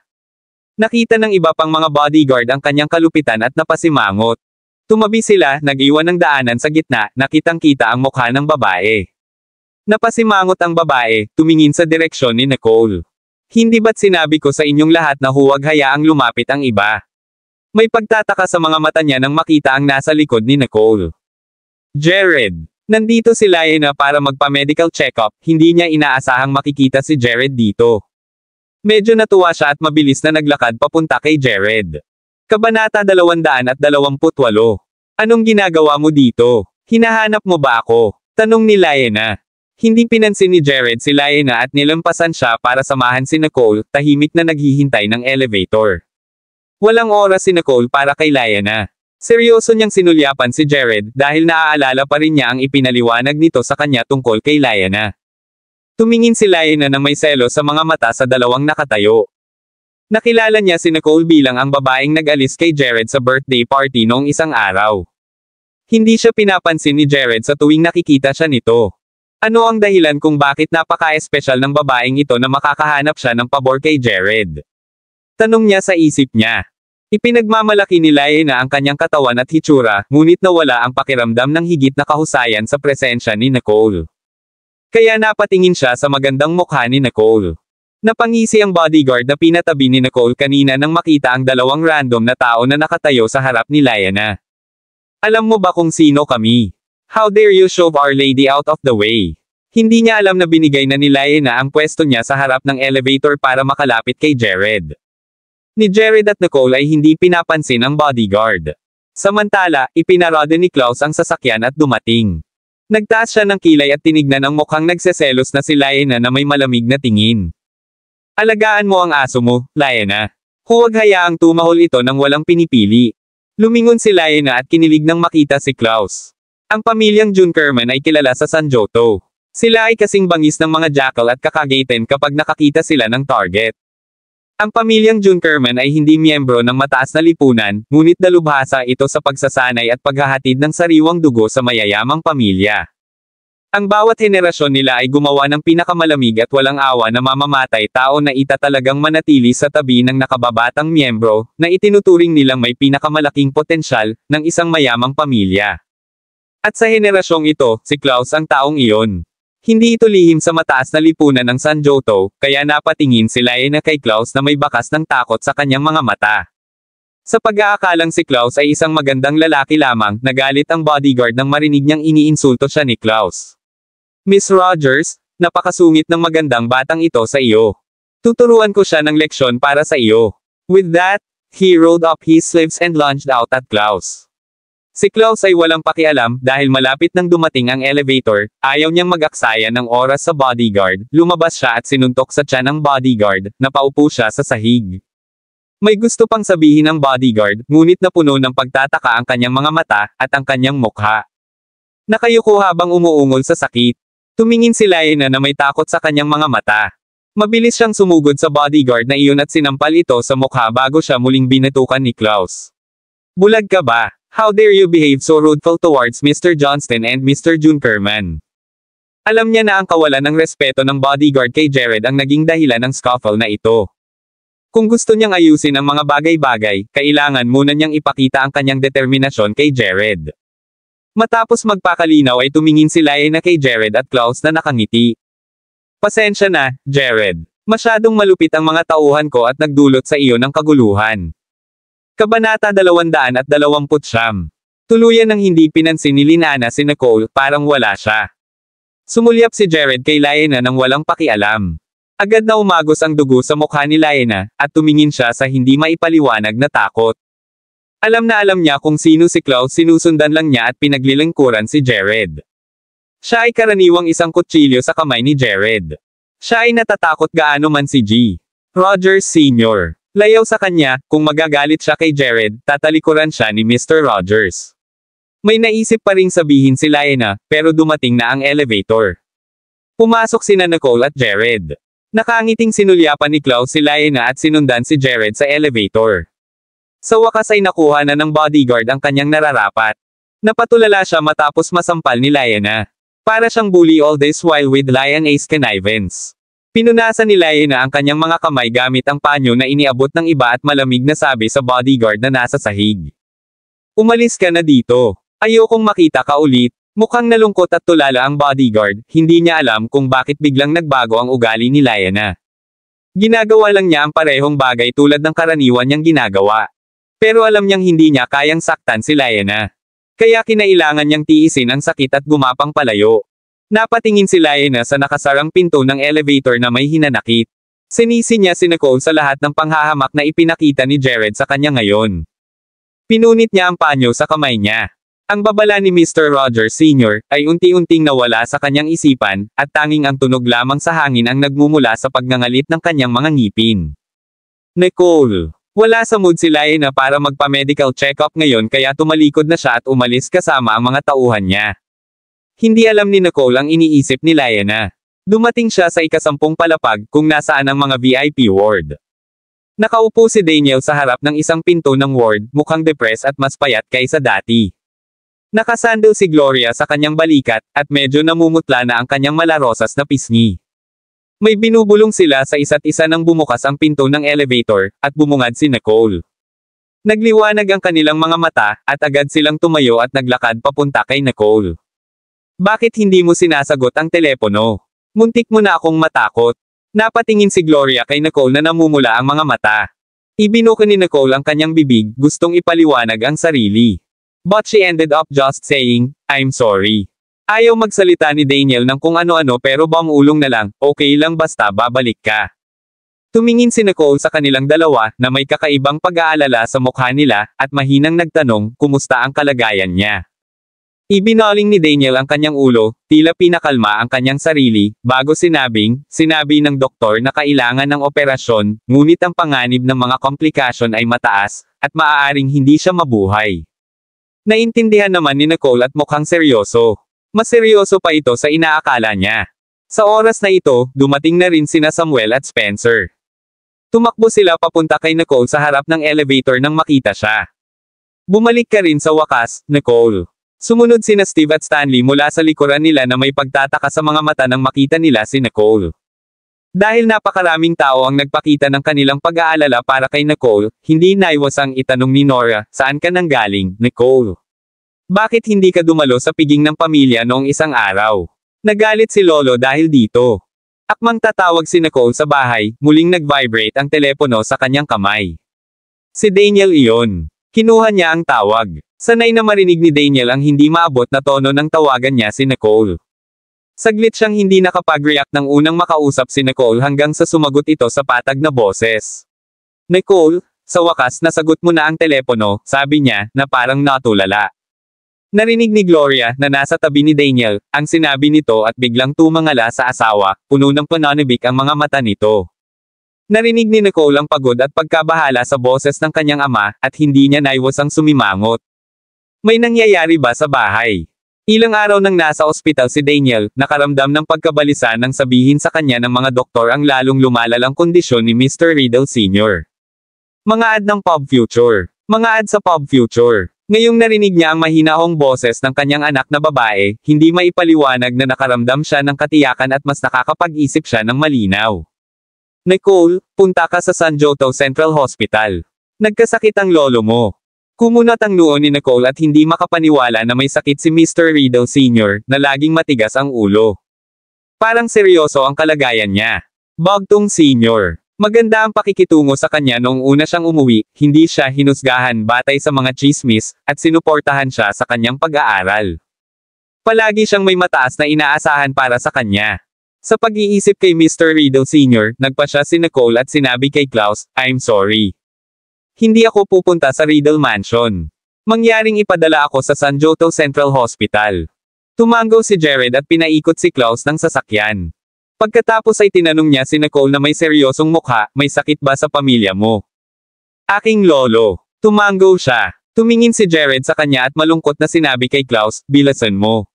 Nakita ng iba pang mga bodyguard ang kanyang kalupitan at napasimangot. Tumabi sila, nag-iwan ng daanan sa gitna, nakitang-kita ang mukha ng babae. Napasimangot ang babae, tumingin sa direksyon ni Nicole. "Hindi ba't sinabi ko sa inyong lahat na huwag hayaang lumapit ang iba?" May pagtataka sa mga mata niya nang makita ang nasa likod ni Nicole. Jared. Nandito si Lyanna para magpa-medical check-up, hindi niya inaasahang makikita si Jared dito. Medyo natuwa siya at mabilis na naglakad papunta kay Jared. Kabanata 228. "Anong ginagawa mo dito? Hinahanap mo ba ako?" tanong ni Lyanna. Hindi pinansin ni Jared si Lyanna at nilampasan siya para samahan si Nicole, tahimik na naghihintay ng elevator. Walang oras si Nicole para kay Lyanna. Seryoso niyang sinulyapan si Jared dahil naaalala pa rin niya ang ipinaliwanag nito sa kanya tungkol kay Lyanna. Tumingin si Lyanna na may selo sa mga mata sa dalawang nakatayo. Nakilala niya si Nicole bilang ang babaeng nag-alis kay Jared sa birthday party noong isang araw. Hindi siya pinapansin ni Jared sa tuwing nakikita siya nito. Ano ang dahilan kung bakit napaka-espesyal ng babaeng ito na makakahanap siya ng pabor kay Jared? Tanong niya sa isip niya. Ipinagmamalaki ni Lyanna ang kanyang katawan at hitsura, ngunit nawala ang pakiramdam ng higit na kahusayan sa presensya ni Nicole. Kaya napatingin siya sa magandang mukha ni Nicole. Napangisi ang bodyguard na pinatabi ni Nicole kanina nang makita ang dalawang random na tao na nakatayo sa harap ni Lyanna. "Alam mo ba kung sino kami? How dare you shove Our Lady out of the way?" Hindi niya alam na binigay na ni Lyanna ang pwesto niya sa harap ng elevator para makalapit kay Jared. Ni Jared at Nicole ay hindi pinapansin ang bodyguard. Samantala, ipinarada ni Klaus ang sasakyan at dumating. Nagtaas siya ng kilay at tinignan ang mukhang nagseselos na si Lyanna na may malamig na tingin. "Alagaan mo ang aso mo, Lyanna. Huwag hayaang tumahol ito nang walang pinipili." Lumingon si Lyanna at kinilig nang makita si Klaus. Ang pamilyang Junkerman ay kilala sa San Joto. Sila ay kasing bangis ng mga jackal at kakagaitin kapag nakakita sila ng target. Ang pamilyang Junkerman ay hindi miyembro ng mataas na lipunan, ngunit dalubhasa ito sa pagsasanay at paghahatid ng sariwang dugo sa mayayamang pamilya. Ang bawat henerasyon nila ay gumawa ng pinakamalamig at walang awa na mamamatay tao na itatalagang manatili sa tabi ng nakababatang miyembro, na itinuturing nilang may pinakamalaking potensyal, ng isang mayamang pamilya. At sa henerasyong ito, si Klaus ang taong iyon. Hindi ito lihim sa mataas na lipunan ng San Joto, kaya napatingin si Lyanna kay Klaus na may bakas ng takot sa kanyang mga mata. Sa pag-aakalang si Klaus ay isang magandang lalaki lamang, nagalit ang bodyguard nang marinig niyang iniinsulto siya ni Klaus. "Miss Rogers, napakasungit ng magandang batang ito sa iyo. Tuturuan ko siya ng leksyon para sa iyo." With that, he rolled up his sleeves and lunged out at Klaus. Si Klaus ay walang pakialam dahil malapit nang dumating ang elevator, ayaw niyang mag-aksaya ng oras sa bodyguard, lumabas siya at sinuntok sa tiyan ng bodyguard, napaupo siya sa sahig. May gusto pang sabihin ng bodyguard, ngunit napuno ng pagtataka ang kanyang mga mata, at ang kanyang mukha. Nakayuko habang umuungol sa sakit. Tumingin si Lyanna na may takot sa kanyang mga mata. Mabilis siyang sumugod sa bodyguard na iyon at sinampal ito sa mukha bago siya muling binatukan ni Klaus. Bulag ka ba? How dare you behave so rudeful towards Mr. Johnston and Mr. Junkerman? Alam niya na ang kawalan ng respeto ng bodyguard kay Jared ang naging dahilan ng scuffle na ito. Kung gusto niyang ayusin ang mga bagay-bagay, kailangan muna niyang ipakita ang kanyang determinasyon kay Jared. Matapos magpakalinaw ay tumingin si Lyanna kay Jared at Klaus na nakangiti. Pasensya na, Jared. Masyadong malupit ang mga tauhan ko at nagdulot sa iyo ng kaguluhan. Kabanata 229. Tuluyan ng hindi pinansin ni Lyanna si Nicole, parang wala siya. Sumulyap si Jared kay Lyanna nang walang pakialam. Agad na umagos ang dugo sa mukha ni Lyanna, at tumingin siya sa hindi maipaliwanag na takot. Alam na alam niya kung sino si Klaus, sinusundan lang niya at pinaglilingkuran si Jared. Siya ay karaniwang isang kutsilyo sa kamay ni Jared. Siya ay natatakot gaano man si G. Rogers Sr. Layaw sa kanya, kung magagalit siya kay Jared, tatalikuran siya ni Mr. Rogers. May naisip pa ring sabihin si Lyanna, pero dumating na ang elevator. Pumasok sina Nicole at Jared. Nakangiting sinulyapan ni Klaus si Lyanna at sinundan si Jared sa elevator. Sa wakas ay nakuha na ng bodyguard ang kanyang nararapat. Napatulala siya matapos masampal ni Lyanna. Para siyang bully all this while with Lyanna's connivance. Pinunasan ni Lyanna ang kanyang mga kamay gamit ang panyo na iniabot ng iba at malamig na sabi sa bodyguard na nasa sahig. Umalis ka na dito. Ayokong makita ka ulit. Mukhang nalungkot at tulala ang bodyguard, hindi niya alam kung bakit biglang nagbago ang ugali ni Lyanna. Ginagawa lang niya ang parehong bagay tulad ng karaniwan niyang ginagawa. Pero alam niyang hindi niya kayang saktan si Lyanna. Kaya kinailangan niyang tiisin ang sakit at gumapang palayo. Napatingin si Lyanna sa nakasarang pinto ng elevator na may hinanakit. Sinisi niya si Nicole sa lahat ng panghahamak na ipinakita ni Jared sa kanya ngayon. Pinunit niya ang panyo sa kamay niya. Ang babala ni Mr. Rogers Sr. ay unti-unting nawala sa kanyang isipan, at tanging ang tunog lamang sa hangin ang nagmumula sa pagngangalit ng kanyang mga ngipin. Nicole. Wala sa mood si Lyanna para magpa-medical check-up ngayon kaya tumalikod na siya at umalis kasama ang mga tauhan niya. Hindi alam ni Nicole ang iniisip ni Lyanna. Dumating siya sa ika-10 palapag kung nasaan ang mga VIP ward. Nakaupo si Daniel sa harap ng isang pinto ng ward, mukhang depressed at mas payat kaysa dati. Nakasandal si Gloria sa kanyang balikat, at medyo namumutla na ang kanyang malarosas na pisngi. May binubulong sila sa isa't isa nang bumukas ang pinto ng elevator, at bumungad si Nicole. Nagliwanag ang kanilang mga mata, at agad silang tumayo at naglakad papunta kay Nicole. Bakit hindi mo sinasagot ang telepono? Muntik mo na akong matakot. Napatingin si Gloria kay Nicole na namumula ang mga mata. Ibinuka ni Nicole ang kanyang bibig, gustong ipaliwanag ang sarili. But she ended up just saying, I'm sorry. Ayaw magsalita ni Daniel ng kung ano-ano pero bamulong na lang, okay lang basta babalik ka. Tumingin si Nicole sa kanilang dalawa, na may kakaibang pag-aalala sa mukha nila, at mahinang nagtanong, kumusta ang kalagayan niya. Ibinaling ni Daniel ang kanyang ulo, tila pinakalma ang kanyang sarili, bago sinabi ng doktor na kailangan ng operasyon, ngunit ang panganib ng mga komplikasyon ay mataas, at maaaring hindi siya mabuhay. Naintindihan naman ni Nicole at mukhang seryoso. Mas seryoso pa ito sa inaakala niya. Sa oras na ito, dumating na rin sina Samuel at Spencer. Tumakbo sila papunta kay Nicole sa harap ng elevator nang makita siya. Bumalik ka rin sa wakas, Nicole. Sumunod sina Steve at Stanley mula sa likuran nila na may pagtataka sa mga mata nang makita nila si Nicole. Dahil napakaraming tao ang nagpakita ng kanilang pag-aalala para kay Nicole, hindi naiwasang itanong ni Nora, saan ka nanggaling, Nicole? Bakit hindi ka dumalo sa piging ng pamilya noong isang araw? Nagalit si Lolo dahil dito. Akmang tatawag si Nicole sa bahay, muling nag-vibrate ang telepono sa kanyang kamay. Si Daniel iyon. Kinuha niya ang tawag. Sanay na marinig ni Daniel ang hindi maabot na tono ng tawagan niya si Nicole. Saglit siyang hindi nakapag-react nang unang makausap si Nicole hanggang sa sumagot ito sa patag na boses. Nicole, sa wakas nasagot mo na ang telepono, sabi niya, na parang natulala. Narinig ni Gloria, na nasa tabi ni Daniel, ang sinabi nito at biglang tumangala sa asawa, puno ng pananabik ang mga mata nito. Narinig ni Nicole ang pagod at pagkabahala sa boses ng kanyang ama, at hindi niya naiwasang sumimangot. May nangyayari ba sa bahay? Ilang araw nang nasa ospital si Daniel, nakaramdam ng pagkabalisa nang sabihin sa kanya ng mga doktor ang lalong lumalalang kondisyon ni Mr. Riddle Sr. Mga ad ng Pop Future. Mga ad sa Pop Future. Ngayong narinig niya ang mahinahong boses ng kanyang anak na babae, hindi maipaliwanag na nakaramdam siya ng katiyakan at mas nakakapag-isip siya ng malinaw. Nicole, punta ka sa San Joto Central Hospital. Nagkasakit ang lolo mo. Kumunat ang noo ni Nicole at hindi makapaniwala na may sakit si Mr. Riddle Sr. na laging matigas ang ulo. Parang seryoso ang kalagayan niya. Bogtong Sr. Maganda ang pakikitungo sa kanya noong una siyang umuwi, hindi siya hinusgahan batay sa mga chismis, at sinuportahan siya sa kanyang pag-aaral. Palagi siyang may mataas na inaasahan para sa kanya. Sa pag-iisip kay Mr. Riddle Sr., nagpa siya si Nicole at sinabi kay Klaus, "I'm sorry. Hindi ako pupunta sa Riddle Mansion. Mangyaring ipadala ako sa San Joto Central Hospital." Tumango si Jared at pinaikot si Klaus ng sasakyan. Pagkatapos ay tinanong niya si Nicole na may seryosong mukha, "May sakit ba sa pamilya mo?" "Aking lolo." Tumango siya. Tumingin si Jared sa kanya at malungkot na sinabi kay Klaus, "Bilasan mo."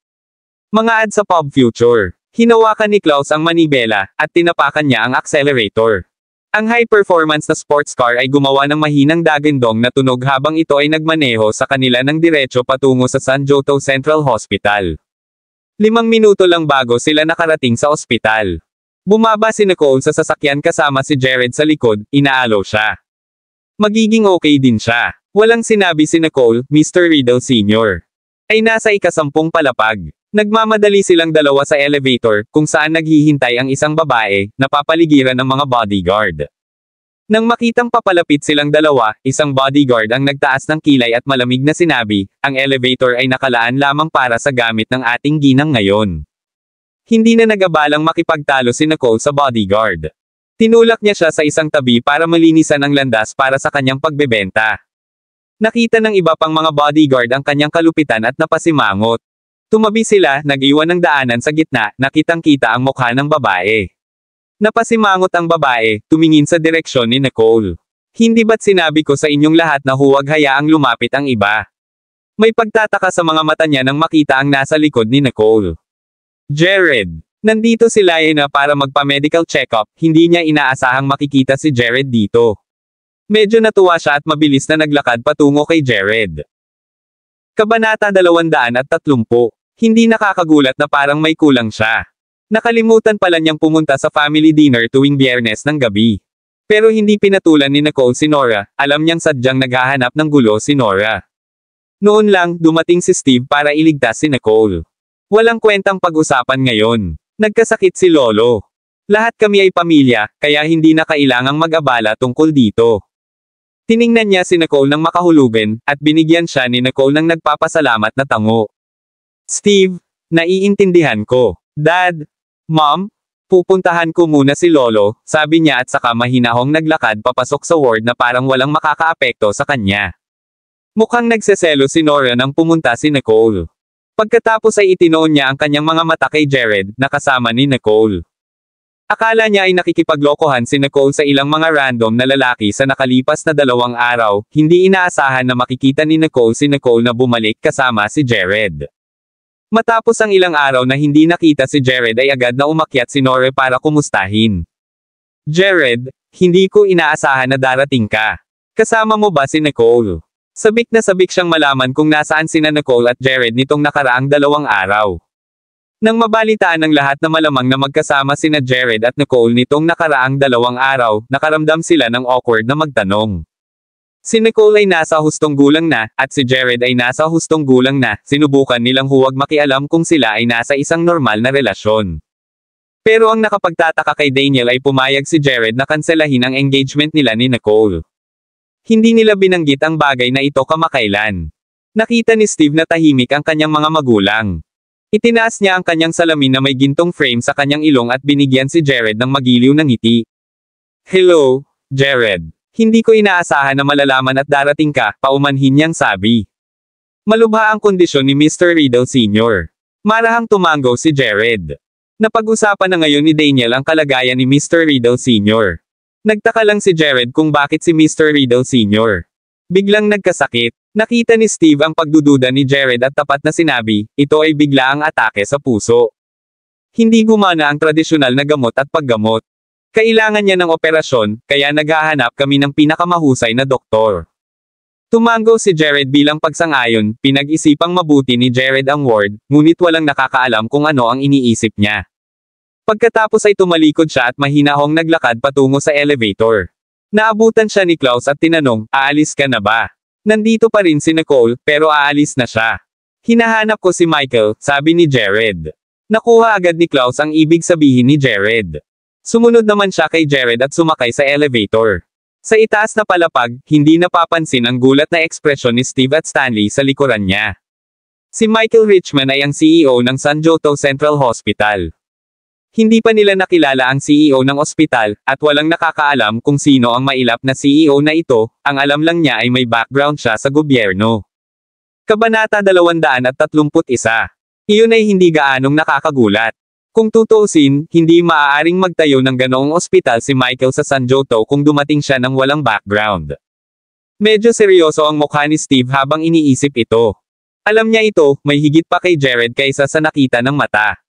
Mga ad sa Pop Future. Hinawakan ni Klaus ang manibela, at tinapakan niya ang accelerator. Ang high-performance na sports car ay gumawa ng mahinang dagandong na tunog habang ito ay nagmaneho sa kanila ng diretso patungo sa San Joto Central Hospital. 5 minuto lang bago sila nakarating sa ospital. Bumaba si Nicole sa sasakyan kasama si Jared sa likod, inaalaw siya. Magiging okay din siya. Walang sinabi si Nicole, Mr. Riddle Sr. ay nasa ika-10 palapag. Nagmamadali silang dalawa sa elevator, kung saan naghihintay ang isang babae, napapaligiran ng mga bodyguard. Nang makitang papalapit silang dalawa, isang bodyguard ang nagtaas ng kilay at malamig na sinabi, "Ang elevator ay nakalaan lamang para sa gamit ng ating ginang ngayon." Hindi na nagabalang makipagtalo si Nicole sa bodyguard. Tinulak niya siya sa isang tabi para malinisan ang landas para sa kanyang pagbebenta. Nakita ng iba pang mga bodyguard ang kanyang kalupitan at napasimangot. Tumabi sila, nag-iwan ng daanan sa gitna, nakitang-kita ang mukha ng babae. Napasimangot ang babae, tumingin sa direksyon ni Nicole. "Hindi ba't sinabi ko sa inyong lahat na huwag hayaang lumapit ang iba?" May pagtataka sa mga mata niya nang makita ang nasa likod ni Nicole. Jared. Nandito si Lyanna para magpa-medical check-up, hindi niya inaasahang makikita si Jared dito. Medyo natuwa siya at mabilis na naglakad patungo kay Jared. Kabanata 230. Hindi nakakagulat na parang may kulang siya. Nakalimutan pala niyang pumunta sa family dinner tuwing Biyernes ng gabi. Pero hindi pinatulan ni Nicole si Nora, alam niyang sadyang naghahanap ng gulo si Nora. Noon lang, dumating si Steve para iligtas si Nicole. Walang kwentang pag-usapan ngayon. Nagkasakit si Lolo. Lahat kami ay pamilya, kaya hindi na kailangang mag-abala tungkol dito. Tiningnan niya si Nicole ng makahulugan, at binigyan siya ni Nicole ng nagpapasalamat na tango. "Steve, naiintindihan ko. Dad, Mom, pupuntahan ko muna si Lolo," sabi niya at saka mahinahong naglakad papasok sa ward na parang walang makakaapekto sa kanya. Mukhang nagseselo si Nora nang pumunta si Nicole. Pagkatapos ay itinoon niya ang kanyang mga mata kay Jared, na kasama ni Nicole. Akala niya ay nakikipaglokohan si Nicole sa ilang mga random na lalaki sa nakalipas na 2 araw, hindi inaasahan na makikita ni Nicole si Nicole na bumalik kasama si Jared. Matapos ang ilang araw na hindi nakita si Jared ay agad na umakyat si Nora para kumustahin. "Jared, hindi ko inaasahan na darating ka. Kasama mo ba si Nicole?" Sabik na sabik siyang malaman kung nasaan sina Nicole at Jared nitong nakaraang 2 araw. Nang mabalitaan ng lahat na malamang na magkasama sina Jared at Nicole nitong nakaraang 2 araw, nakaramdam sila ng awkward na magtanong. Si Nicole ay nasa hustong gulang na, at si Jared ay nasa hustong gulang na, sinubukan nilang huwag makialam kung sila ay nasa isang normal na relasyon. Pero ang nakapagtataka kay Daniel ay pumayag si Jared na kanselahin ang engagement nila ni Nicole. Hindi nila binanggit ang bagay na ito kamakailan. Nakita ni Steve na tahimik ang kanyang mga magulang. Itinaas niya ang kanyang salamin na may gintong frame sa kanyang ilong at binigyan si Jared ng magiliw na ngiti. "Hello, Jared. Hindi ko inaasahan na malalaman at darating ka," paumanhin niyang sabi. Malubha ang kondisyon ni Mr. Riddle Sr. Marahang tumango si Jared. Napag-usapan na ngayon ni Daniel ang kalagayan ni Mr. Riddle Sr. Nagtaka lang si Jared kung bakit si Mr. Riddle Sr. biglang nagkasakit. Nakita ni Steve ang pagdududa ni Jared at tapat na sinabi, ito ay bigla ang atake sa puso. Hindi gumana ang tradisyonal na gamot at paggamot. Kailangan niya ng operasyon, kaya naghahanap kami ng pinakamahusay na doktor. Tumango si Jared bilang pagsang-ayon, pinag-isipang mabuti ni Jared ang ward, ngunit walang nakakaalam kung ano ang iniisip niya. Pagkatapos ay tumalikod siya at mahinahong naglakad patungo sa elevator. Naabutan siya ni Klaus at tinanong, aalis ka na ba? Nandito pa rin si Nicole, pero aalis na siya. Hinahanap ko si Michael, sabi ni Jared. Nakuha agad ni Klaus ang ibig sabihin ni Jared. Sumunod naman siya kay Jared at sumakay sa elevator. Sa itaas na palapag, hindi napapansin ang gulat na ekspresyon ni Steve at Stanley sa likuran niya. Si Michael Richman ay ang CEO ng San Joto Central Hospital. Hindi pa nila nakilala ang CEO ng ospital, at walang nakakaalam kung sino ang mailap na CEO na ito, ang alam lang niya ay may background siya sa gobyerno. Kabanata 231. Iyon ay hindi gaanong nakakagulat. Kung tutuusin, hindi maaaring magtayo ng ganoong ospital si Michael sa San Joto kung dumating siya ng walang background. Medyo seryoso ang mukha ni Steve habang iniisip ito. Alam niya ito, may higit pa kay Jared kaysa sa nakita ng mata.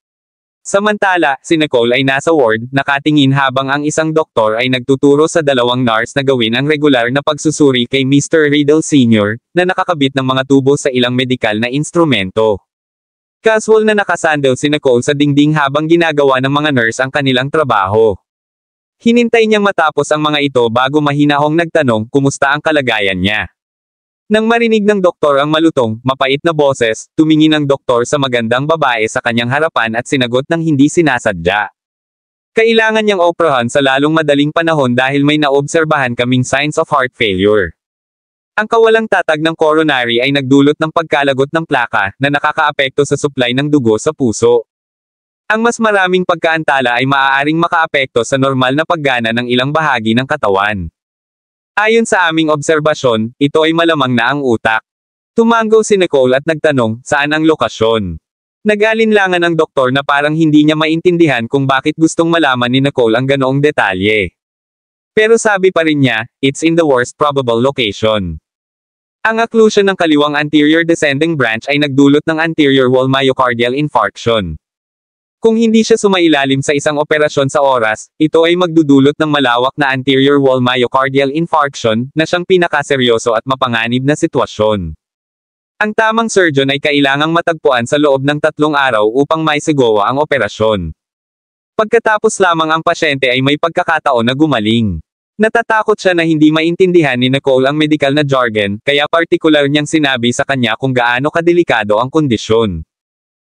Samantala, si Nicole ay nasa ward, nakatingin habang ang isang doktor ay nagtuturo sa dalawang nurse na gawin ang regular na pagsusuri kay Mr. Riddle Sr., na nakakabit ng mga tubo sa ilang medikal na instrumento. Casual na nakasandal si Nicole sa dingding habang ginagawa ng mga nurse ang kanilang trabaho. Hinintay niyang matapos ang mga ito bago mahinahong nagtanong kumusta ang kalagayan niya. Nang marinig ng doktor ang malutong, mapait na boses, tumingin ang doktor sa magandang babae sa kanyang harapan at sinagot ng hindi sinasadya. Kailangan niyang operahan sa lalong madaling panahon dahil may naobserbahan kaming signs of heart failure. Ang kawalang tatag ng coronary ay nagdulot ng pagkalagot ng plaka na nakakaapekto sa supply ng dugo sa puso. Ang mas maraming pagkaantala ay maaaring makaapekto sa normal na paggana ng ilang bahagi ng katawan. Ayon sa aming obserbasyon, ito ay malamang na ang utak. Tumango si Nicole at nagtanong, saan ang lokasyon? Nag-alinlangan ang doktor na parang hindi niya maintindihan kung bakit gustong malaman ni Nicole ang ganoong detalye. Pero sabi pa rin niya, it's in the worst probable location. Ang occlusion ng kaliwang anterior descending branch ay nagdulot ng anterior wall myocardial infarction. Kung hindi siya sumailalim sa isang operasyon sa oras, ito ay magdudulot ng malawak na anterior wall myocardial infarction, na siyang pinakaseryoso at mapanganib na sitwasyon. Ang tamang surgeon ay kailangang matagpuan sa loob ng 3 araw upang maisagawa ang operasyon. Pagkatapos lamang ang pasyente ay may pagkakataon na gumaling. Natatakot siya na hindi maintindihan ni Nicole ang medical na jargon, kaya partikular niyang sinabi sa kanya kung gaano kadelikado ang kondisyon.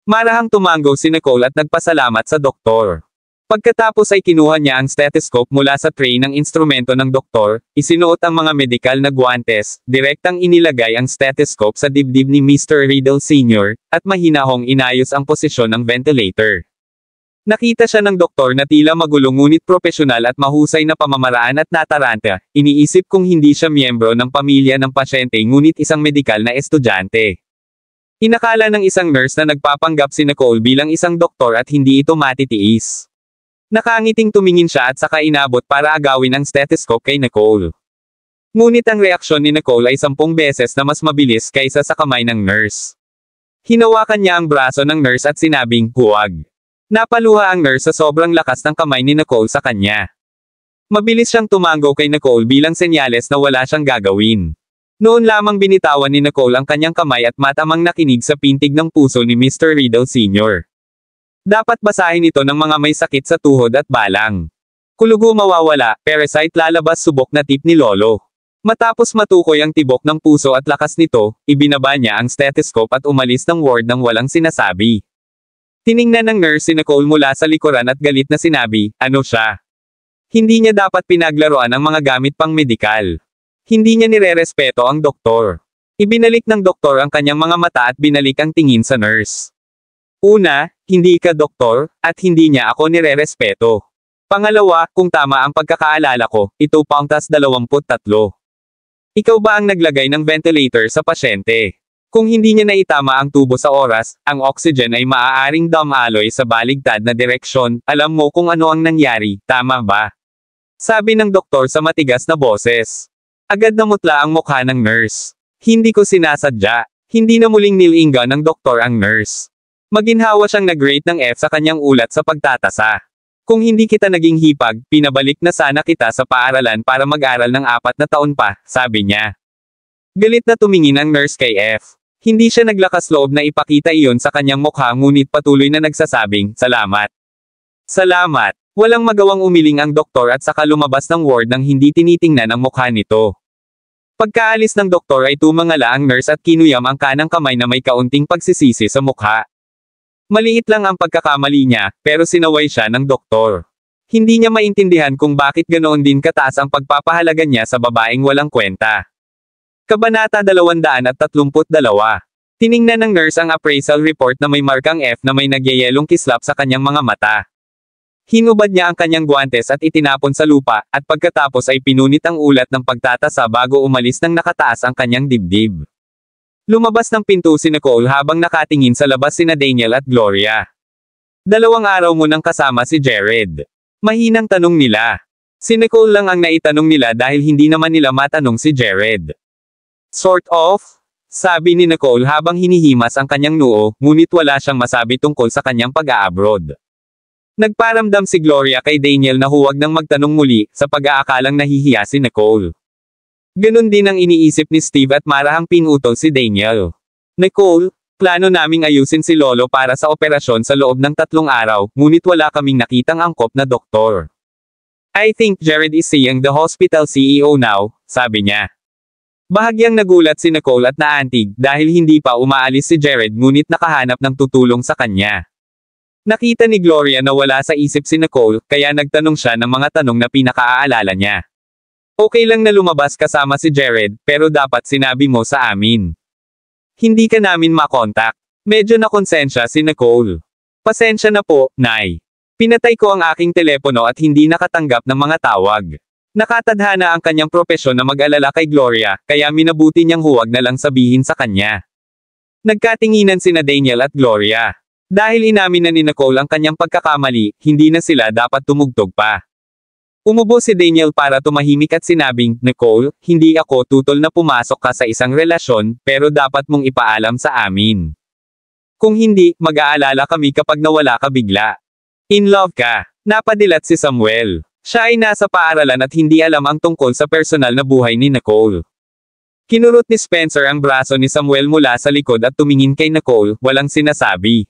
Marahang tumango si Nicole at nagpasalamat sa doktor. Pagkatapos ay kinuha niya ang stethoscope mula sa tray ng instrumento ng doktor, isinuot ang mga medikal na guwantes, direktang inilagay ang stethoscope sa dibdib ni Mr. Riddle Sr., at mahinahong inayos ang posisyon ng ventilator. Nakita siya ng doktor na tila magulo ngunit propesyonal at mahusay na pamamaraan at nataranta, iniisip kung hindi siya miyembro ng pamilya ng pasyente ngunit isang medikal na estudyante. Inakala ng isang nurse na nagpapanggap si Nicole bilang isang doktor at hindi ito matitiis. Nakangiting tumingin siya at saka inabot para agawin ang stethoscope kay Nicole. Ngunit ang reaksyon ni Nicole ay 10 beses na mas mabilis kaysa sa kamay ng nurse. Hinawakan niya ang braso ng nurse at sinabing, huwag. Napaluha ang nurse sa sobrang lakas ng kamay ni Nicole sa kanya. Mabilis siyang tumango kay Nicole bilang senyales na wala siyang gagawin. Noon lamang binitawan ni Nicole ang kanyang kamay at matamang nakinig sa pintig ng puso ni Mr. Riddle Sr. Dapat basahin ito ng mga may sakit sa tuhod at balang. Kulugo mawawala, parasite lalabas subok na tip ni Lolo. Matapos matukoy ang tibok ng puso at lakas nito, ibinaba niya ang stethoscope at umalis ng ward nang walang sinasabi. Tiningnan ng nurse si Nicole mula sa likuran at galit na sinabi, ano siya? Hindi niya dapat pinaglaruan ang mga gamit pang medikal. Hindi niya nirerespeto ang doktor. Ibinalik ng doktor ang kanyang mga mata at binalik ang tingin sa nurse. Una, hindi ka doktor, at hindi niya ako nirerespeto. Pangalawa, kung tama ang pagkakaalala ko, ito pangtas 23. Ikaw ba ang naglagay ng ventilator sa pasyente? Kung hindi niya naitama ang tubo sa oras, ang oxygen ay maaaring dumaloy sa baligtad na direksyon, alam mo kung ano ang nangyari, tama ba? Sabi ng doktor sa matigas na boses. Agad namutla ang mukha ng nurse. Hindi ko sinasadya. Hindi na muling nilinga ng doktor ang nurse. Maginhawa siyang nag-rate ng F sa kanyang ulat sa pagtatasa. Kung hindi kita naging hipag, pinabalik na sana kita sa paaralan para mag-aral ng 4 na taon pa, sabi niya. Galit na tumingin ang nurse kay F. Hindi siya naglakas loob na ipakita iyon sa kanyang mukha ngunit patuloy na nagsasabing, salamat. Salamat. Walang magawang umiling ang doktor at saka lumabas ng ward nang hindi tinitingnan ang mukha nito. Pagkaalis ng doktor ay tumangala ang nurse at kinuyam ang kanang kamay na may kaunting pagsisisi sa mukha. Maliit lang ang pagkakamali niya, pero sinaway siya ng doktor. Hindi niya maintindihan kung bakit ganoon din kataas ang pagpapahalaga niya sa babaeng walang kwenta. Kabanata 232. Tiningnan ng nurse ang appraisal report na may markang F na may nagyayelong kislap sa kanyang mga mata. Hinubad niya ang kanyang guwantes at itinapon sa lupa, at pagkatapos ay pinunit ang ulat ng pagtatasa bago umalis ng nakataas ang kanyang dibdib. Lumabas ng pinto si Nicole habang nakatingin sa labas sina Daniel at Gloria. 2 araw mo nang kasama si Jared. Mahinang tanong nila. Si Nicole lang ang naitanong nila dahil hindi naman nila matanong si Jared. Sort of? Sabi ni Nicole habang hinihimas ang kanyang noo, ngunit wala siyang masabi tungkol sa kanyang pag-a-abroad. Nagparamdam si Gloria kay Daniel na huwag nang magtanong muli, sa pag-aakalang nahihiya si Nicole. Ganon din ang iniisip ni Steve at marahang pinutol si Daniel. Nicole, plano naming ayusin si Lolo para sa operasyon sa loob ng 3 araw, ngunit wala kaming nakitang angkop na doktor. I think Jared is seeing the hospital CEO now, sabi niya. Bahagyang nagulat si Nicole at naantig dahil hindi pa umaalis si Jared ngunit nakahanap ng tutulong sa kanya. Nakita ni Gloria na wala sa isip si Nicole, kaya nagtanong siya ng mga tanong na pinakaaalala niya. Okay lang na lumabas kasama si Jared, pero dapat sinabi mo sa amin. Hindi ka namin makontak. Medyo nakonsensya si Nicole. Pasensya na po, Nay. Pinatay ko ang aking telepono at hindi nakatanggap ng mga tawag. Nakatadhana ang kanyang propesyon na mag-alala kay Gloria, kaya minabuti niyang huwag na lang sabihin sa kanya. Nagkatinginan sina Daniel at Gloria. Dahil inamin na ni Nicole ang kanyang pagkakamali, hindi na sila dapat tumugtog pa. Umubo si Daniel para tumahimik at sinabing, Nicole, hindi ako tutol na pumasok ka sa isang relasyon, pero dapat mong ipaalam sa amin. Kung hindi, mag-aalala kami kapag nawala ka bigla. In love ka. Napadilat si Samuel. Siya ay nasa paaralan at hindi alam ang tungkol sa personal na buhay ni Nicole. Kinurot ni Spencer ang braso ni Samuel mula sa likod at tumingin kay Nicole, walang sinasabi.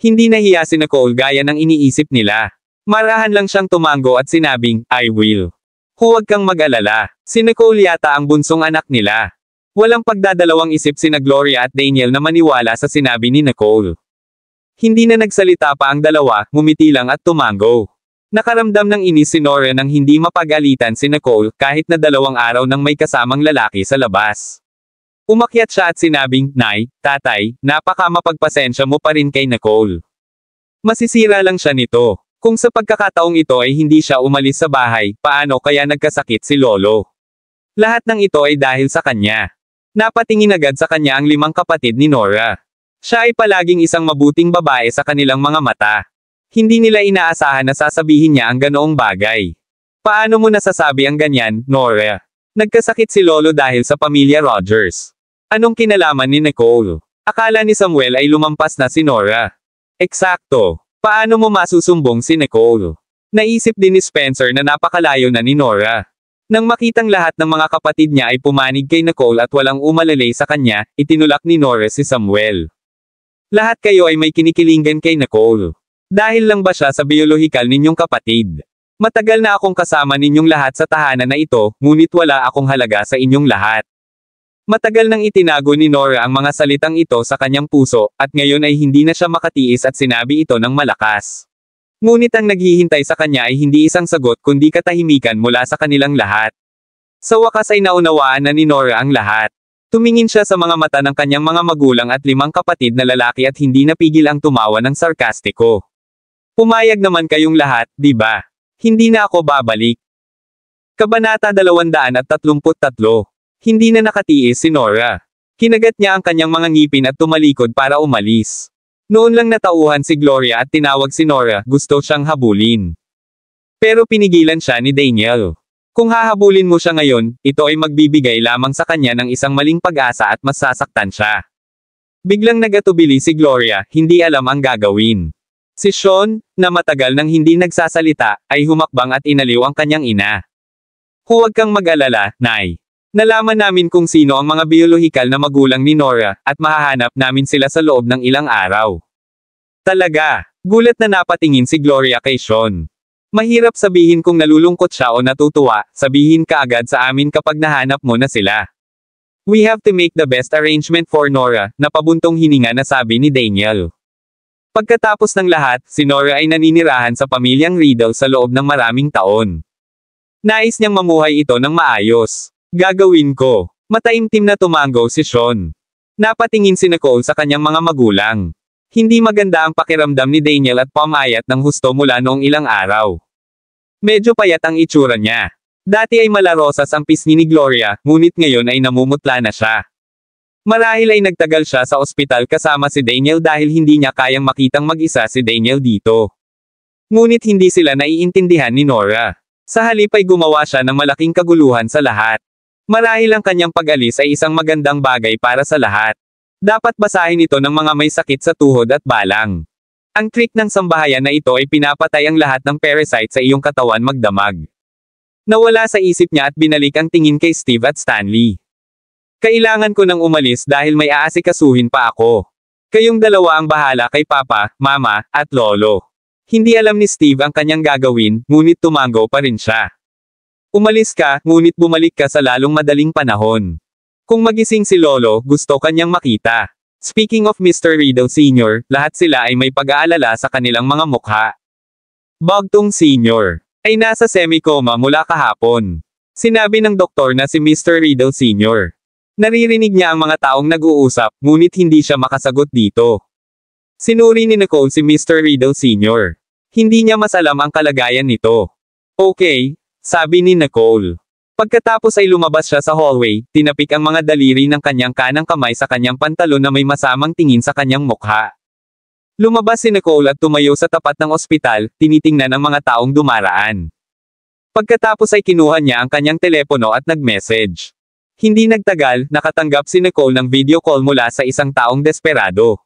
Hindi nahiya si Nicole gaya ng iniisip nila. Marahan lang siyang tumango at sinabing, I will. Huwag kang mag-alala. Si Nicole yata ang bunsong anak nila. Walang pagdadalawang isip sina Gloria at Daniel na maniwala sa sinabi ni Nicole. Hindi na nagsalita pa ang dalawa, ngumiti lang at tumango. Nakaramdam ng inis si Nora nang hindi mapagalitan si Nicole kahit na 2 araw nang may kasamang lalaki sa labas. Umakyat siya at sinabing, Nay, Tatay, napaka mapagpasensya mo pa rin kay Nicole. Masisira lang siya nito. Kung sa pagkakataong ito ay hindi siya umalis sa bahay, paano kaya nagkasakit si Lolo? Lahat ng ito ay dahil sa kanya. Napatingin agad sa kanya ang 5 kapatid ni Nora. Siya ay palaging isang mabuting babae sa kanilang mga mata. Hindi nila inaasahan na sasabihin niya ang ganoong bagay. Paano mo nasasabi ang ganyan, Nora? Nagkasakit si Lolo dahil sa pamilya Rogers. Anong kinalaman ni Nicole? Akala ni Samuel ay lumampas na si Nora. Eksakto. Paano mo masusumbong si Nicole? Naisip din ni Spencer na napakalayo na ni Nora. Nang makitang lahat ng mga kapatid niya ay pumanig kay Nicole at walang umalalay sa kanya, itinulak ni Nora si Samuel. Lahat kayo ay may kinikilingan kay Nicole. Dahil lang ba siya sa biolohikal ninyong kapatid? Matagal na akong kasama ninyong lahat sa tahanan na ito, ngunit wala akong halaga sa inyong lahat. Matagal nang itinago ni Nora ang mga salitang ito sa kanyang puso, at ngayon ay hindi na siya makatiis at sinabi ito ng malakas. Ngunit ang naghihintay sa kanya ay hindi isang sagot kundi katahimikan mula sa kanilang lahat. Sa wakas ay naunawaan na ni Nora ang lahat. Tumingin siya sa mga mata ng kanyang mga magulang at 5 kapatid na lalaki at hindi napigil ang tumawa ng sarkastiko. Pumayag naman kayong lahat, di ba? Hindi na ako babalik. Kabanata 233. Hindi na nakatiis si Nora. Kinagat niya ang kanyang mga ngipin at tumalikod para umalis. Noon lang natauhan si Gloria at tinawag si Nora, gusto siyang habulin. Pero pinigilan siya ni Daniel. Kung hahabulin mo siya ngayon, ito ay magbibigay lamang sa kanya ng isang maling pag-asa at masasaktan siya. Biglang nagatubili si Gloria, hindi alam ang gagawin. Si Sean, na matagal nang hindi nagsasalita, ay humakbang at inaliw ang kanyang ina. Huwag kang mag-alala, Nay. Nalaman namin kung sino ang mga biolohikal na magulang ni Nora, at mahahanap namin sila sa loob ng ilang araw. Talaga, gulat na napatingin si Gloria kay Sean. Mahirap sabihin kung nalulungkot siya o natutuwa, sabihin ka agad sa amin kapag nahanap mo na sila. We have to make the best arrangement for Nora, napabuntong hininga na sabi ni Daniel. Pagkatapos ng lahat, si Nora ay naninirahan sa pamilyang Riddle sa loob ng maraming taon. Nais niyang mamuhay ito ng maayos. Gagawin ko. Mataimtim na tumango si Sean. Napatingin si Nicole sa kanyang mga magulang. Hindi maganda ang pakiramdam ni Daniel at pumayat ng husto mula noong ilang araw. Medyo payat ang itsura niya. Dati ay malarosas ang pisngi ni Gloria, ngunit ngayon ay namumutla na siya. Marahil ay nagtagal siya sa ospital kasama si Daniel dahil hindi niya kayang makitang mag-isa si Daniel dito. Ngunit hindi sila naiintindihan ni Nora. Sa halip ay gumawa siya ng malaking kaguluhan sa lahat. Marahil ang kanyang pag-alis ay isang magandang bagay para sa lahat. Dapat basahin ito ng mga may sakit sa tuhod at balang. Ang trick ng sambahayan na ito ay pinapatay ang lahat ng parasite sa iyong katawan magdamag. Nawala sa isip niya at binalik ang tingin kay Steve at Stanley. Kailangan ko nang umalis dahil may aasikasuhin pa ako. Kayong dalawa ang bahala kay Papa, Mama, at Lolo. Hindi alam ni Steve ang kanyang gagawin, ngunit tumango pa rin siya. Umalis ka, ngunit bumalik ka sa lalong madaling panahon. Kung magising si Lolo, gusto kanyang makita. Speaking of Mr. Riddle Sr., lahat sila ay may pag-aalala sa kanilang mga mukha. Bogtong Sr. ay nasa semi-coma mula kahapon. Sinabi ng doktor na si Mr. Riddle Sr. Naririnig niya ang mga taong nag-uusap, ngunit hindi siya makasagot dito. Sinuri ni Nicole si Mr. Riddle Sr. Hindi niya mas alam ang kalagayan nito. Okay, sabi ni Nicole. Pagkatapos ay lumabas siya sa hallway, tinapik ang mga daliri ng kanyang kanang kamay sa kanyang pantalon na may masamang tingin sa kanyang mukha. Lumabas si Nicole at tumayo sa tapat ng ospital, tinitingnan ang mga taong dumaraan. Pagkatapos ay kinuha niya ang kanyang telepono at nag-message. Hindi nagtagal, nakatanggap si Nicole ng video call mula sa isang taong desperado.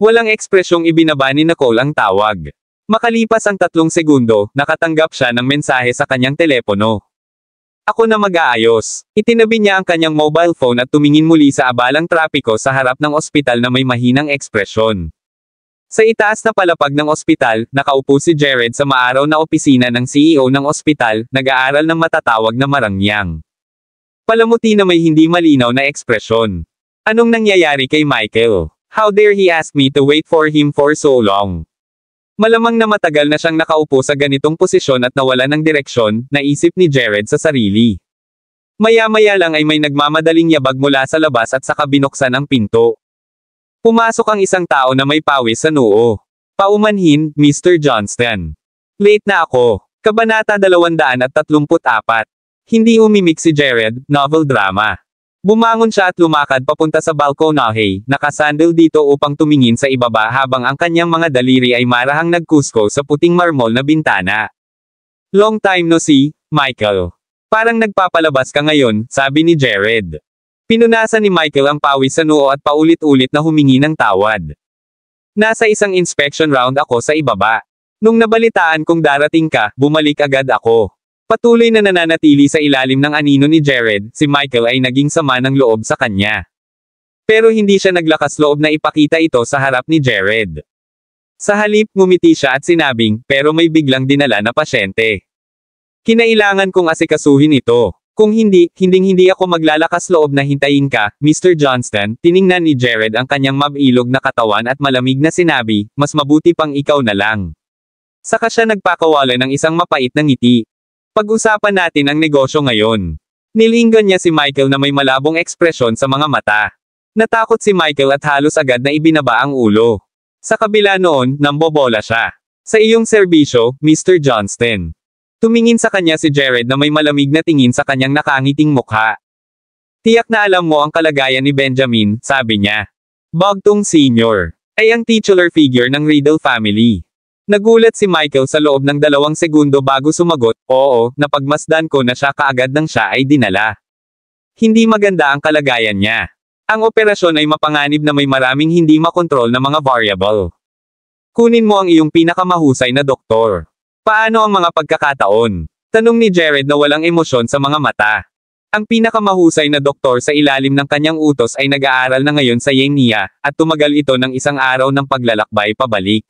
Walang ekspresyong ibinaba ni Nicole ang tawag. Makalipas ang 3 segundo, nakatanggap siya ng mensahe sa kanyang telepono. Ako na mag-aayos. Itinabi niya ang kanyang mobile phone at tumingin muli sa abalang trapiko sa harap ng ospital na may mahinang ekspresyon. Sa itaas na palapag ng ospital, nakaupo si Jared sa maaraw na opisina ng CEO ng ospital, nag-aaral ng matatawag na marangyang. Palamuti na may hindi malinaw na ekspresyon. Anong nangyayari kay Michael? How dare he ask me to wait for him for so long? Malamang na matagal na siyang nakaupo sa ganitong posisyon at nawala ng direksyon, naisip ni Jared sa sarili. Maya-maya lang ay may nagmamadaling yabag mula sa labas at saka binuksan ang pinto. Pumasok ang isang tao na may pawis sa noo. Paumanhin, Mr. Johnston. Late na ako. Kabanata 234. Hindi umimik si Jared, novel drama. Bumangon siya at lumakad papunta sa balkonahe, nakasandal dito upang tumingin sa ibaba habang ang kanyang mga daliri ay marahang nagkusko sa puting marmol na bintana. Long time no see, Michael. Parang nagpapalabas ka ngayon, sabi ni Jared. Pinunasan ni Michael ang pawis sa noo at paulit-ulit na humingi ng tawad. Nasa isang inspection round ako sa ibaba. Nung nabalitaan kong darating ka, bumalik agad ako. Patuloy na nananatili sa ilalim ng anino ni Jared, si Michael ay naging sama ng loob sa kanya. Pero hindi siya naglakas loob na ipakita ito sa harap ni Jared. Sa halip, ngumiti siya at sinabing, pero may biglang dinala na pasyente. Kinailangan kong asikasuhin ito. Kung hindi ako maglalakas loob na hintayin ka, Mr. Johnston, tiningnan ni Jared ang kanyang mabilog na katawan at malamig na sinabi, mas mabuti pang ikaw na lang. Saka siya nagpakawala ng isang mapait na ngiti. Pag-usapan natin ang negosyo ngayon. Nilinggan niya si Michael na may malabong ekspresyon sa mga mata. Natakot si Michael at halos agad na ibinaba ang ulo. Sa kabila noon, nambobola siya. Sa iyong serbisyo, Mr. Johnston. Tumingin sa kanya si Jared na may malamig na tingin sa kanyang nakangiting mukha. Tiyak na alam mo ang kalagayan ni Benjamin, sabi niya. Bogtong Sr. ay ang titular figure ng Riddle family. Nagulat si Michael sa loob ng 2 segundo bago sumagot, oo, napagmasdan ko na siya kaagad nang siya ay dinala. Hindi maganda ang kalagayan niya. Ang operasyon ay mapanganib na may maraming hindi makontrol na mga variable. Kunin mo ang iyong pinakamahusay na doktor. Paano ang mga pagkakataon? Tanong ni Jared na walang emosyon sa mga mata. Ang pinakamahusay na doktor sa ilalim ng kanyang utos ay nag-aaral na ngayon sa Yenia, at tumagal ito ng 1 araw ng paglalakbay pabalik.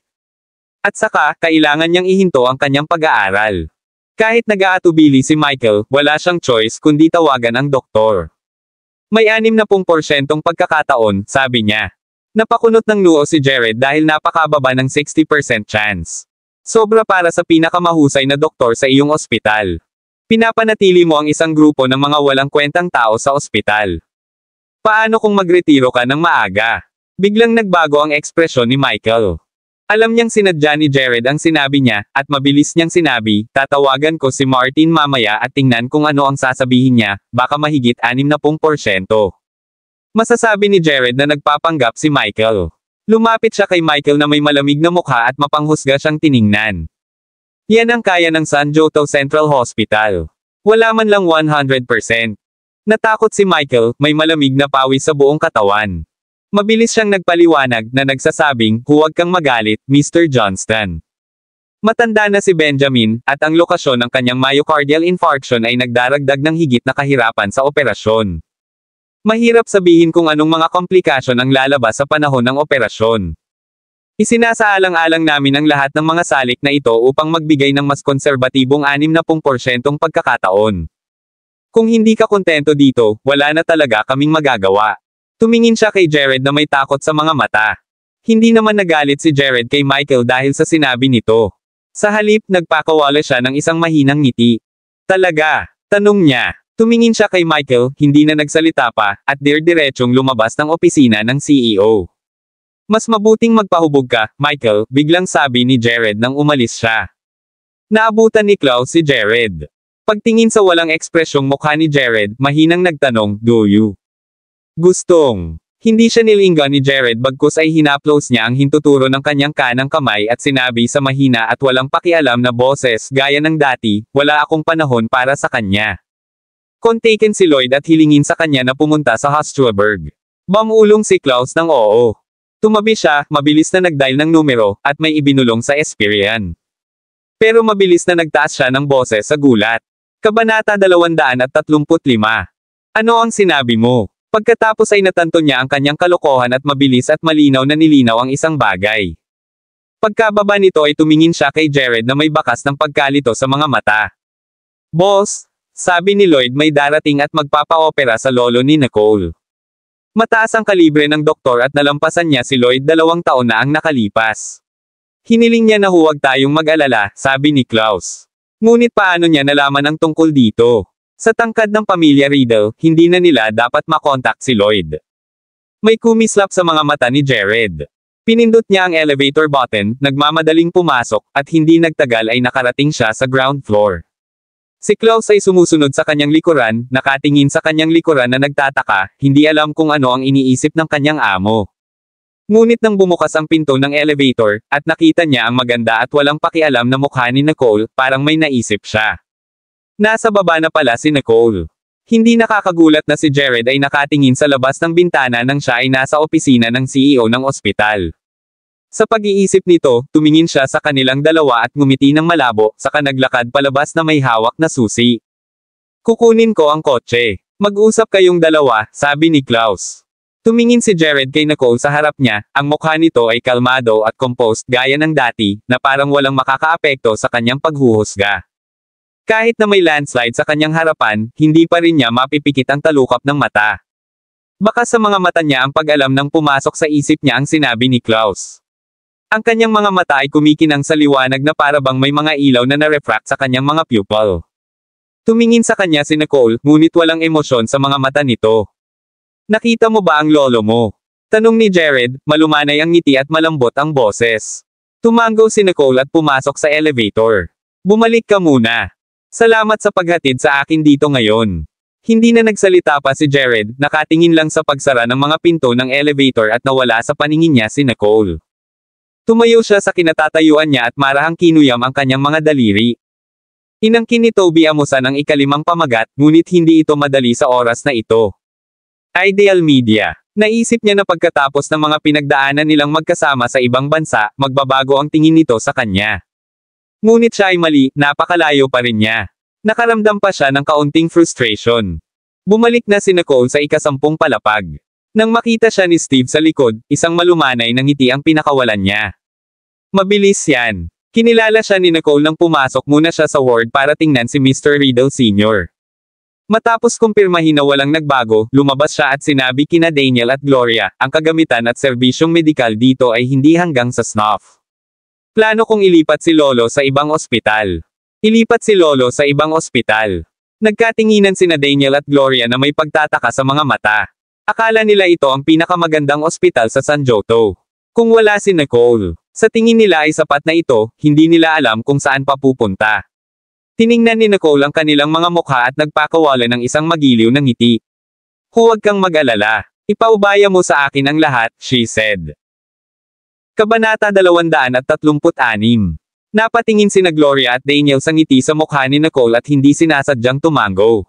At saka, kailangan niyang ihinto ang kanyang pag-aaral. Kahit nag-aatubili si Michael, wala siyang choice kundi tawagan ang doktor. May 60% pagkakataon, sabi niya. Napakunot ng noo si Jared dahil napakababa ng 60% chance. Sobra para sa pinakamahusay na doktor sa iyong ospital. Pinapanatili mo ang isang grupo ng mga walang kwentang tao sa ospital. Paano kung magretiro ka ng maaga? Biglang nagbago ang ekspresyon ni Michael. Alam niyang sinadya ni Jared ang sinabi niya, at mabilis niyang sinabi, tatawagan ko si Martin mamaya at tingnan kung ano ang sasabihin niya, baka mahigit 60%. Masasabi ni Jared na nagpapanggap si Michael. Lumapit siya kay Michael na may malamig na mukha at mapanghusga siyang tiningnan. Yan ang kaya ng San Jose Central Hospital. Wala man lang 100%. Natakot si Michael, may malamig na pawis sa buong katawan. Mabilis siyang nagpaliwanag na nagsasabing, huwag kang magalit, Mr. Johnston. Matanda na si Benjamin, at ang lokasyon ng kanyang myocardial infarction ay nagdaragdag ng higit na kahirapan sa operasyon. Mahirap sabihin kung anong mga komplikasyon ang lalabas sa panahon ng operasyon. Isinasaalang-alang namin ang lahat ng mga salik na ito upang magbigay ng mas konserbatibong 60% pagkakataon. Kung hindi ka kontento dito, wala na talaga kaming magagawa. Tumingin siya kay Jared na may takot sa mga mata. Hindi naman nagalit si Jared kay Michael dahil sa sinabi nito. Sa halip, nagpakawala siya ng isang mahinang ngiti. Talaga? Tanong niya. Tumingin siya kay Michael, hindi na nagsalita pa, at diretsong lumabas ng opisina ng CEO. Mas mabuting magpahubog ka, Michael, biglang sabi ni Jared nang umalis siya. Naabutan ni Klaus si Jared. Pagtingin sa walang ekspresyong mukha ni Jared, mahinang nagtanong, do you? Gustong. Hindi siya nilingga ni Jared bagkus ay hinaplos niya ang hintuturo ng kanyang kanang kamay at sinabi sa mahina at walang pakialam na boses gaya ng dati, wala akong panahon para sa kanya. Kontaken si Lloyd at hilingin sa kanya na pumunta sa Hostelberg. Bamulong si Klaus ng oo. Tumabi siya, mabilis na nagdial ng numero, at may ibinulong sa Esperian. Pero mabilis na nagtaas siya ng boses sa gulat. Kabanata 235. Ano ang sinabi mo? Pagkatapos ay natanto niya ang kanyang kalokohan at mabilis at malinaw na nilinaw ang isang bagay. Pagkababa nito ay tumingin siya kay Jared na may bakas ng pagkalito sa mga mata. Boss, sabi ni Lloyd may darating at magpapa-opera sa lolo ni Nicole. Mataas ang kalibre ng doktor at nalampasan niya si Lloyd 2 taon na ang nakalipas. Hiniling niya na huwag tayong mag-alala, sabi ni Klaus. Ngunit paano niya nalaman ang tungkol dito? Sa tangkad ng pamilya Riddle, hindi na nila dapat makontak si Lloyd. May kumislap sa mga mata ni Jared. Pinindot niya ang elevator button, nagmamadaling pumasok, at hindi nagtagal ay nakarating siya sa ground floor. Si Klaus ay sumusunod sa kanyang likuran, nakatingin sa kanyang likuran na nagtataka, hindi alam kung ano ang iniisip ng kanyang amo. Ngunit nang bumukas ang pinto ng elevator, at nakita niya ang maganda at walang pakialam na mukha ni Nicole, parang may naisip siya. Nasa baba na pala si Nicole. Hindi nakakagulat na si Jared ay nakatingin sa labas ng bintana nang siya ay nasa opisina ng CEO ng ospital. Sa pag-iisip nito, tumingin siya sa kanilang dalawa at ngumiti ng malabo, saka naglakad palabas na may hawak na susi. Kukunin ko ang kotse. Mag-usap kayong dalawa, sabi ni Klaus. Tumingin si Jared kay Nicole sa harap niya, ang mukha nito ay kalmado at composed gaya ng dati, na parang walang makakaapekto sa kanyang paghuhusga. Kahit na may landslide sa kanyang harapan, hindi pa rin niya mapipikit ang talukap ng mata. Baka sa mga mata niya ang pag-alam nang pumasok sa isip niya ang sinabi ni Klaus. Ang kanyang mga mata ay kumikinang sa liwanag na para bang may mga ilaw na na-refract sa kanyang mga pupil. Tumingin sa kanya si Nicole, ngunit walang emosyon sa mga mata nito. Nakita mo ba ang lolo mo? Tanong ni Jared, malumanay ang ngiti at malambot ang boses. Tumango si Nicole at pumasok sa elevator. Bumalik ka muna. Salamat sa paghatid sa akin dito ngayon. Hindi na nagsalita pa si Jared, nakatingin lang sa pagsara ng mga pinto ng elevator at nawala sa paningin niya si Nicole. Tumayo siya sa kinatatayuan niya at marahang kinuyam ang kanyang mga daliri. Inangkin ni Toby Amusan ang ikalimang pamagat, ngunit hindi ito madali sa oras na ito. Ideal Media. Naisip niya na pagkatapos ng mga pinagdaanan nilang magkasama sa ibang bansa, magbabago ang tingin nito sa kanya. Ngunit siya ay mali, napakalayo pa rin niya. Nakaramdam pa siya ng kaunting frustration. Bumalik na si Nicole sa ika-10 palapag. Nang makita siya ni Steve sa likod, isang malumanay na ngiti ang pinakawalan niya. Mabilis yan. Kinilala siya ni Nicole nang pumasok muna siya sa ward para tingnan si Mr. Riddle Sr. Matapos kumpirmahin na walang nagbago, lumabas siya at sinabi kina Daniel at Gloria, ang kagamitan at serbisyong medikal dito ay hindi hanggang sa snuff. Plano kong ilipat si Lolo sa ibang ospital. Ilipat si Lolo sa ibang ospital. Nagkatinginan sina Daniel at Gloria na may pagtataka sa mga mata. Akala nila ito ang pinakamagandang ospital sa San Joto. Kung wala si Nicole, sa tingin nila ay sapat na ito, hindi nila alam kung saan papupunta. Tiningnan ni Nicole ang kanilang mga mukha at nagpakawala ng isang magiliw na ngiti. Huwag kang mag-alala. Ipaubaya mo sa akin ang lahat, she said. Kabanata 236. Napatingin sina Gloria at Daniel sa ngiti sa mukha ni Nicole at hindi sinasadyang tumango.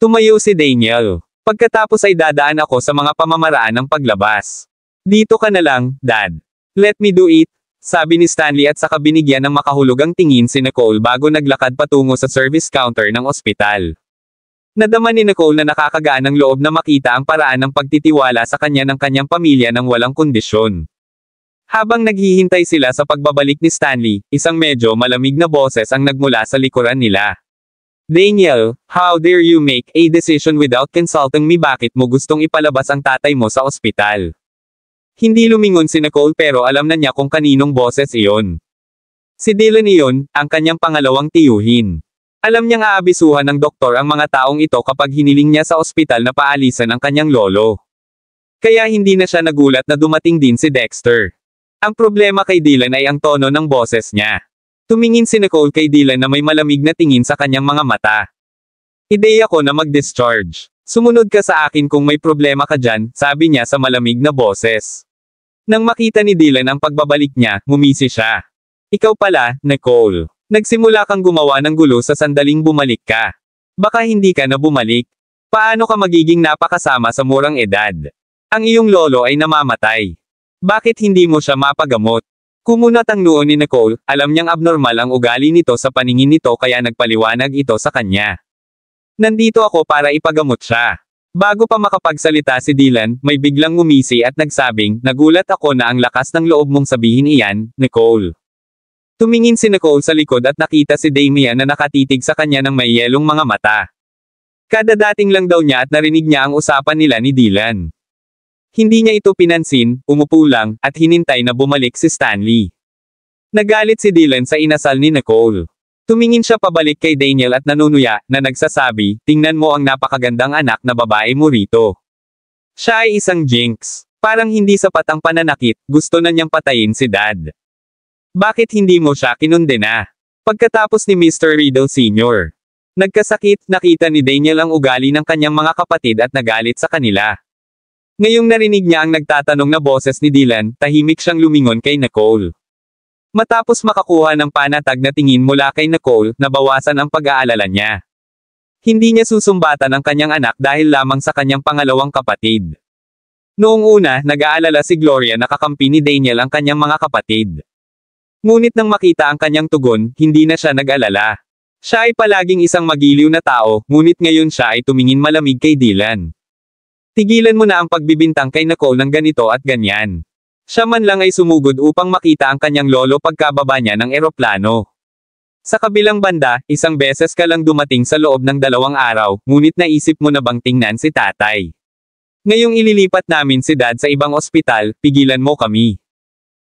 Tumayo si Daniel. Pagkatapos ay dadaan ako sa mga pamamaraan ng paglabas. Dito ka na lang, Dad. Let me do it, sabi ni Stanley at saka binigyan ng makahulugang tingin si Nicole bago naglakad patungo sa service counter ng ospital. Nadama ni Nicole na nakakagaan ng loob na makita ang paraan ng pagtitiwala sa kanya ng kanyang pamilya ng walang kondisyon. Habang naghihintay sila sa pagbabalik ni Stanley, isang medyo malamig na boses ang nagmula sa likuran nila. Daniel, how dare you make a decision without consulting me? Bakit mo gustong ipalabas ang tatay mo sa ospital? Hindi lumingon si Nicole pero alam na niya kung kaninong boses iyon. Si Dylan iyon, ang kanyang pangalawang tiyuhin. Alam niyang aabisuhan ng doktor ang mga taong ito kapag hiniling niya sa ospital na paalisan ang kanyang lolo. Kaya hindi na siya nagulat na dumating din si Dexter. Ang problema kay Dylan ay ang tono ng boses niya. Tumingin si Nicole kay Dylan na may malamig na tingin sa kanyang mga mata. Ideya ko na mag-discharge. Sumunod ka sa akin kung may problema ka dyan, sabi niya sa malamig na boses. Nang makita ni Dylan ang pagbabalik niya, ngumisi siya. Ikaw pala, Nicole. Nagsimula kang gumawa ng gulo sa sandaling bumalik ka. Baka hindi ka na bumalik. Paano ka magiging napakasama sa murang edad? Ang iyong lolo ay namamatay. Bakit hindi mo siya mapagamot? Kumunat ang noo ni Nicole, alam niyang abnormal ang ugali nito sa paningin nito kaya nagpaliwanag ito sa kanya. Nandito ako para ipagamot siya. Bago pa makapagsalita si Dylan, may biglang ngumisi at nagsabing, nagulat ako na ang lakas ng loob mong sabihin iyan, Nicole. Tumingin si Nicole sa likod at nakita si Damian na nakatitig sa kanya ng may yelong mga mata. Kadadating lang daw niya at narinig niya ang usapan nila ni Dylan. Hindi niya ito pinansin, umupo lang, at hinintay na bumalik si Stanley. Nagalit si Dylan sa inasal ni Nicole. Tumingin siya pabalik kay Daniel at nanunuya, na nagsasabi, tingnan mo ang napakagandang anak na babae mo rito. Siya ay isang jinx. Parang hindi sapat ang pananakit, gusto na niyang patayin si Dad. Bakit hindi mo siya kinundena? Pagkatapos ni Mr. Riddle Sr. Nagkasakit, nakita ni Daniel ang ugali ng kanyang mga kapatid at nagalit sa kanila. Ngayong narinig niya ang nagtatanong na boses ni Dylan, tahimik siyang lumingon kay Nicole. Matapos makakuha ng panatag na tingin mula kay Nicole, nabawasan ang pag-aalala niya. Hindi niya susumbatan ang kanyang anak dahil lamang sa kanyang pangalawang kapatid. Noong una, nag-aalala si Gloria na kakampi ni Daniel ang kanyang mga kapatid. Ngunit nang makita ang kanyang tugon, hindi na siya nag-alala. Siya ay palaging isang magiliw na tao, ngunit ngayon siya ay tumingin malamig kay Dylan. Tigilan mo na ang pagbibintang kay Nicole ng ganito at ganyan. Siya man lang ay sumugod upang makita ang kanyang lolo pagkababa niya ng eroplano. Sa kabilang banda, isang beses ka lang dumating sa loob ng 2 araw, ngunit naisip mo na bang tingnan si tatay? Ngayong ililipat namin si Dad sa ibang ospital, pigilan mo kami.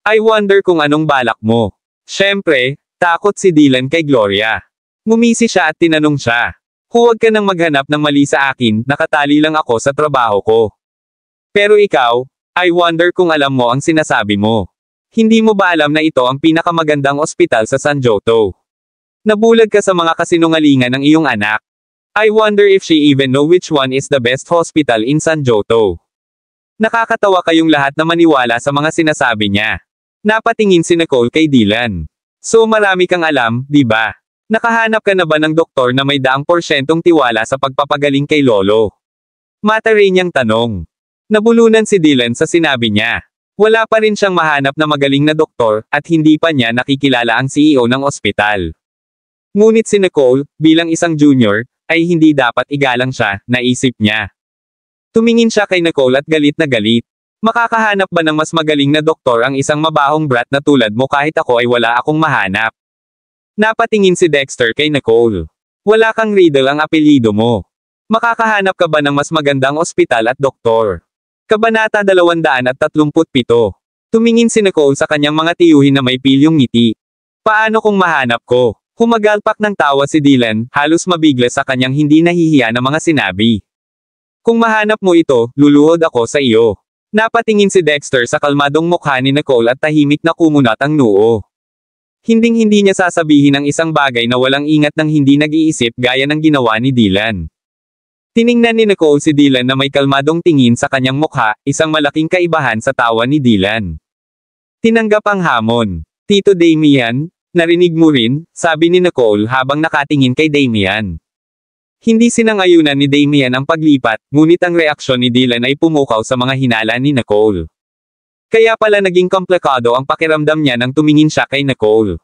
I wonder kung anong balak mo. Siyempre, takot si Dylan kay Gloria. Ngumisi siya at tinanong siya. Huwag ka nang maghanap ng mali sa akin, nakatali lang ako sa trabaho ko. Pero ikaw, I wonder kung alam mo ang sinasabi mo. Hindi mo ba alam na ito ang pinakamagandang ospital sa San Joto? Nabulag ka sa mga kasinungalingan ng iyong anak. I wonder if she even know which one is the best hospital in San Joto. Nakakatawa kayong lahat na maniwala sa mga sinasabi niya. Napatingin si Nicole kay Dylan. So marami kang alam, di ba? Nakahanap ka na ba ng doktor na may daang porsyentong tiwala sa pagpapagaling kay Lolo? Mataray niyang tanong. Nabulunan si Dylan sa sinabi niya. Wala pa rin siyang mahanap na magaling na doktor, at hindi pa niya nakikilala ang CEO ng ospital. Ngunit si Nicole, bilang isang junior, ay hindi dapat igalang siya, naisip niya. Tumingin siya kay Nicole at galit na galit. Makakahanap ba ng mas magaling na doktor ang isang mabahong brat na tulad mo kahit ako ay wala akong mahanap? Napatingin si Dexter kay Nicole. Wala kang Riddle ang apelyido mo. Makakahanap ka ba ng mas magandang ospital at doktor? Kabanata 237. Tumingin si Nicole sa kanyang mga tiyuhin na may pilyong ngiti. Paano kung mahanap ko? Humagalpak ng tawa si Dylan, halos mabigla sa kanyang hindi nahihiya na mga sinabi. Kung mahanap mo ito, luluhod ako sa iyo. Napatingin si Dexter sa kalmadong mukha ni Nicole at tahimik na kumunat ang noo. Hinding-hindi niya sasabihin ang isang bagay na walang ingat ng hindi nag-iisip gaya ng ginawa ni Dylan. Tiningnan ni Nicole si Dylan na may kalmadong tingin sa kanyang mukha, isang malaking kaibahan sa tawa ni Dylan. Tinanggap ang hamon. Tito Damian, narinig mo rin, sabi ni Nicole habang nakatingin kay Damian. Hindi sinangayunan ni Damian ang paglipat, ngunit ang reaksyon ni Dylan ay pumukaw sa mga hinala ni Nicole. Kaya pala naging komplikado ang pakiramdam niya nang tumingin siya kay Nicole.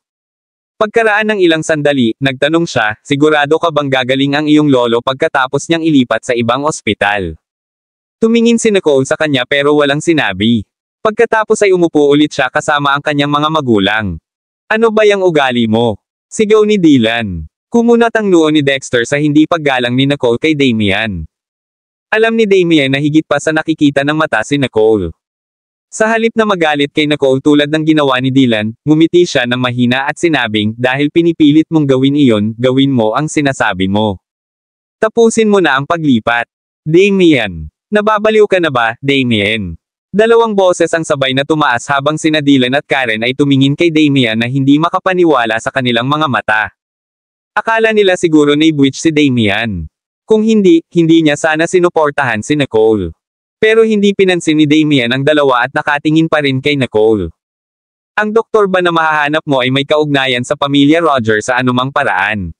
Pagkaraan ng ilang sandali, nagtanong siya, sigurado ka bang gagaling ang iyong lolo pagkatapos niyang ilipat sa ibang ospital? Tumingin si Nicole sa kanya pero walang sinabi. Pagkatapos ay umupo ulit siya kasama ang kanyang mga magulang. Ano ba yung ugali mo? Sigaw ni Dylan. Kumunat ang noo ni Dexter sa hindi paggalang ni Nicole kay Damian. Alam ni Damian na higit pa sa nakikita ng mata si Nicole. Sa halip na magalit kay Nicole tulad ng ginawa ni Dylan, ngumiti siya ng mahina at sinabing, dahil pinipilit mong gawin iyon, gawin mo ang sinasabi mo. Tapusin mo na ang paglipat. Damian. Nababaliw ka na ba, Damian? Dalawang boses ang sabay na tumaas habang sina Dylan at Karen ay tumingin kay Damian na hindi makapaniwala sa kanilang mga mata. Akala nila siguro na-bewitch si Damian. Kung hindi, hindi niya sana sinuportahan si Nicole. Pero hindi pinansin ni Damian ang dalawa at nakatingin pa rin kay Nicole. Ang doktor ba na mahahanap mo ay may kaugnayan sa pamilya Rogers sa anumang paraan?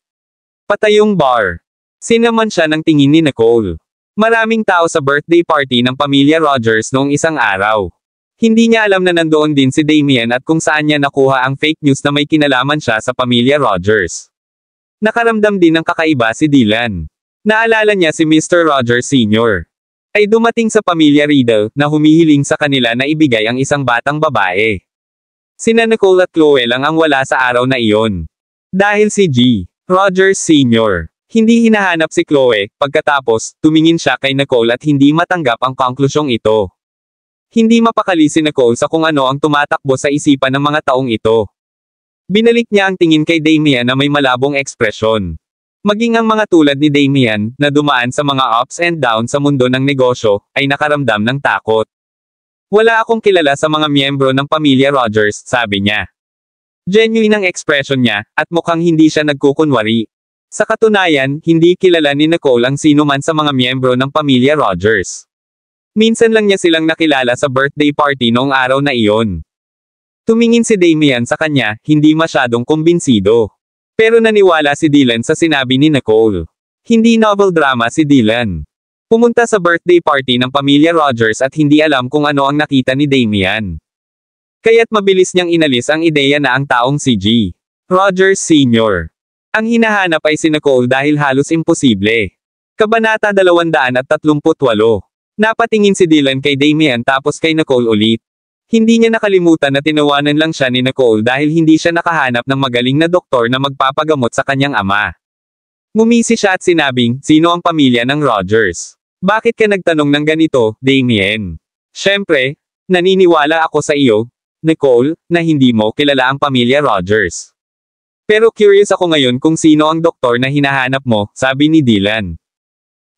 Patayong bar. Sinaman siya ng tingin ni Nicole. Maraming tao sa birthday party ng pamilya Rogers noong isang araw. Hindi niya alam na nandoon din si Damian at kung saan niya nakuha ang fake news na may kinalaman siya sa pamilya Rogers. Nakaramdam din ng kakaiba si Dylan. Naalala niya si Mr. Rogers Sr. ay dumating sa pamilya Riddle na humihiling sa kanila na ibigay ang isang batang babae. Sina Nicole at Chloe lang ang wala sa araw na iyon. Dahil si G. Rogers Sr. hindi hinahanap si Chloe, pagkatapos, tumingin siya kay Nicole at hindi matanggap ang konklusyong ito. Hindi mapakali si Nicole sa kung ano ang tumatakbo sa isipan ng mga taong ito. Binalik niya ang tingin kay Damian na may malabong ekspresyon. Maging ang mga tulad ni Damian, na dumaan sa mga ups and downs sa mundo ng negosyo, ay nakaramdam ng takot. Wala akong kilala sa mga miyembro ng pamilya Rogers, sabi niya. Genuine ang ekspresyon niya, at mukhang hindi siya nagkukunwari. Sa katunayan, hindi kilala ni Nicole ang sino man sa mga miyembro ng pamilya Rogers. Minsan lang niya silang nakilala sa birthday party noong araw na iyon. Tumingin si Damian sa kanya, hindi masyadong kumbinsido. Pero naniwala si Dylan sa sinabi ni Nicole. Hindi novel drama si Dylan. Pumunta sa birthday party ng pamilya Rogers at hindi alam kung ano ang nakita ni Damian. Kaya't mabilis niyang inalis ang ideya na ang taong si G. Rogers Sr. ang hinahanap ay si Nicole dahil halos imposible. Kabanata 238. Napatingin si Dylan kay Damian tapos kay Nicole ulit. Hindi niya nakalimutan na tinawanan lang siya ni Nicole dahil hindi siya nakahanap ng magaling na doktor na magpapagamot sa kanyang ama. Ngumisi siya at sinabing, sino ang pamilya ng Rogers? Bakit ka nagtanong ng ganito, Damian? Siyempre, naniniwala ako sa iyo, Nicole, na hindi mo kilala ang pamilya Rogers. Pero curious ako ngayon kung sino ang doktor na hinahanap mo, sabi ni Dylan.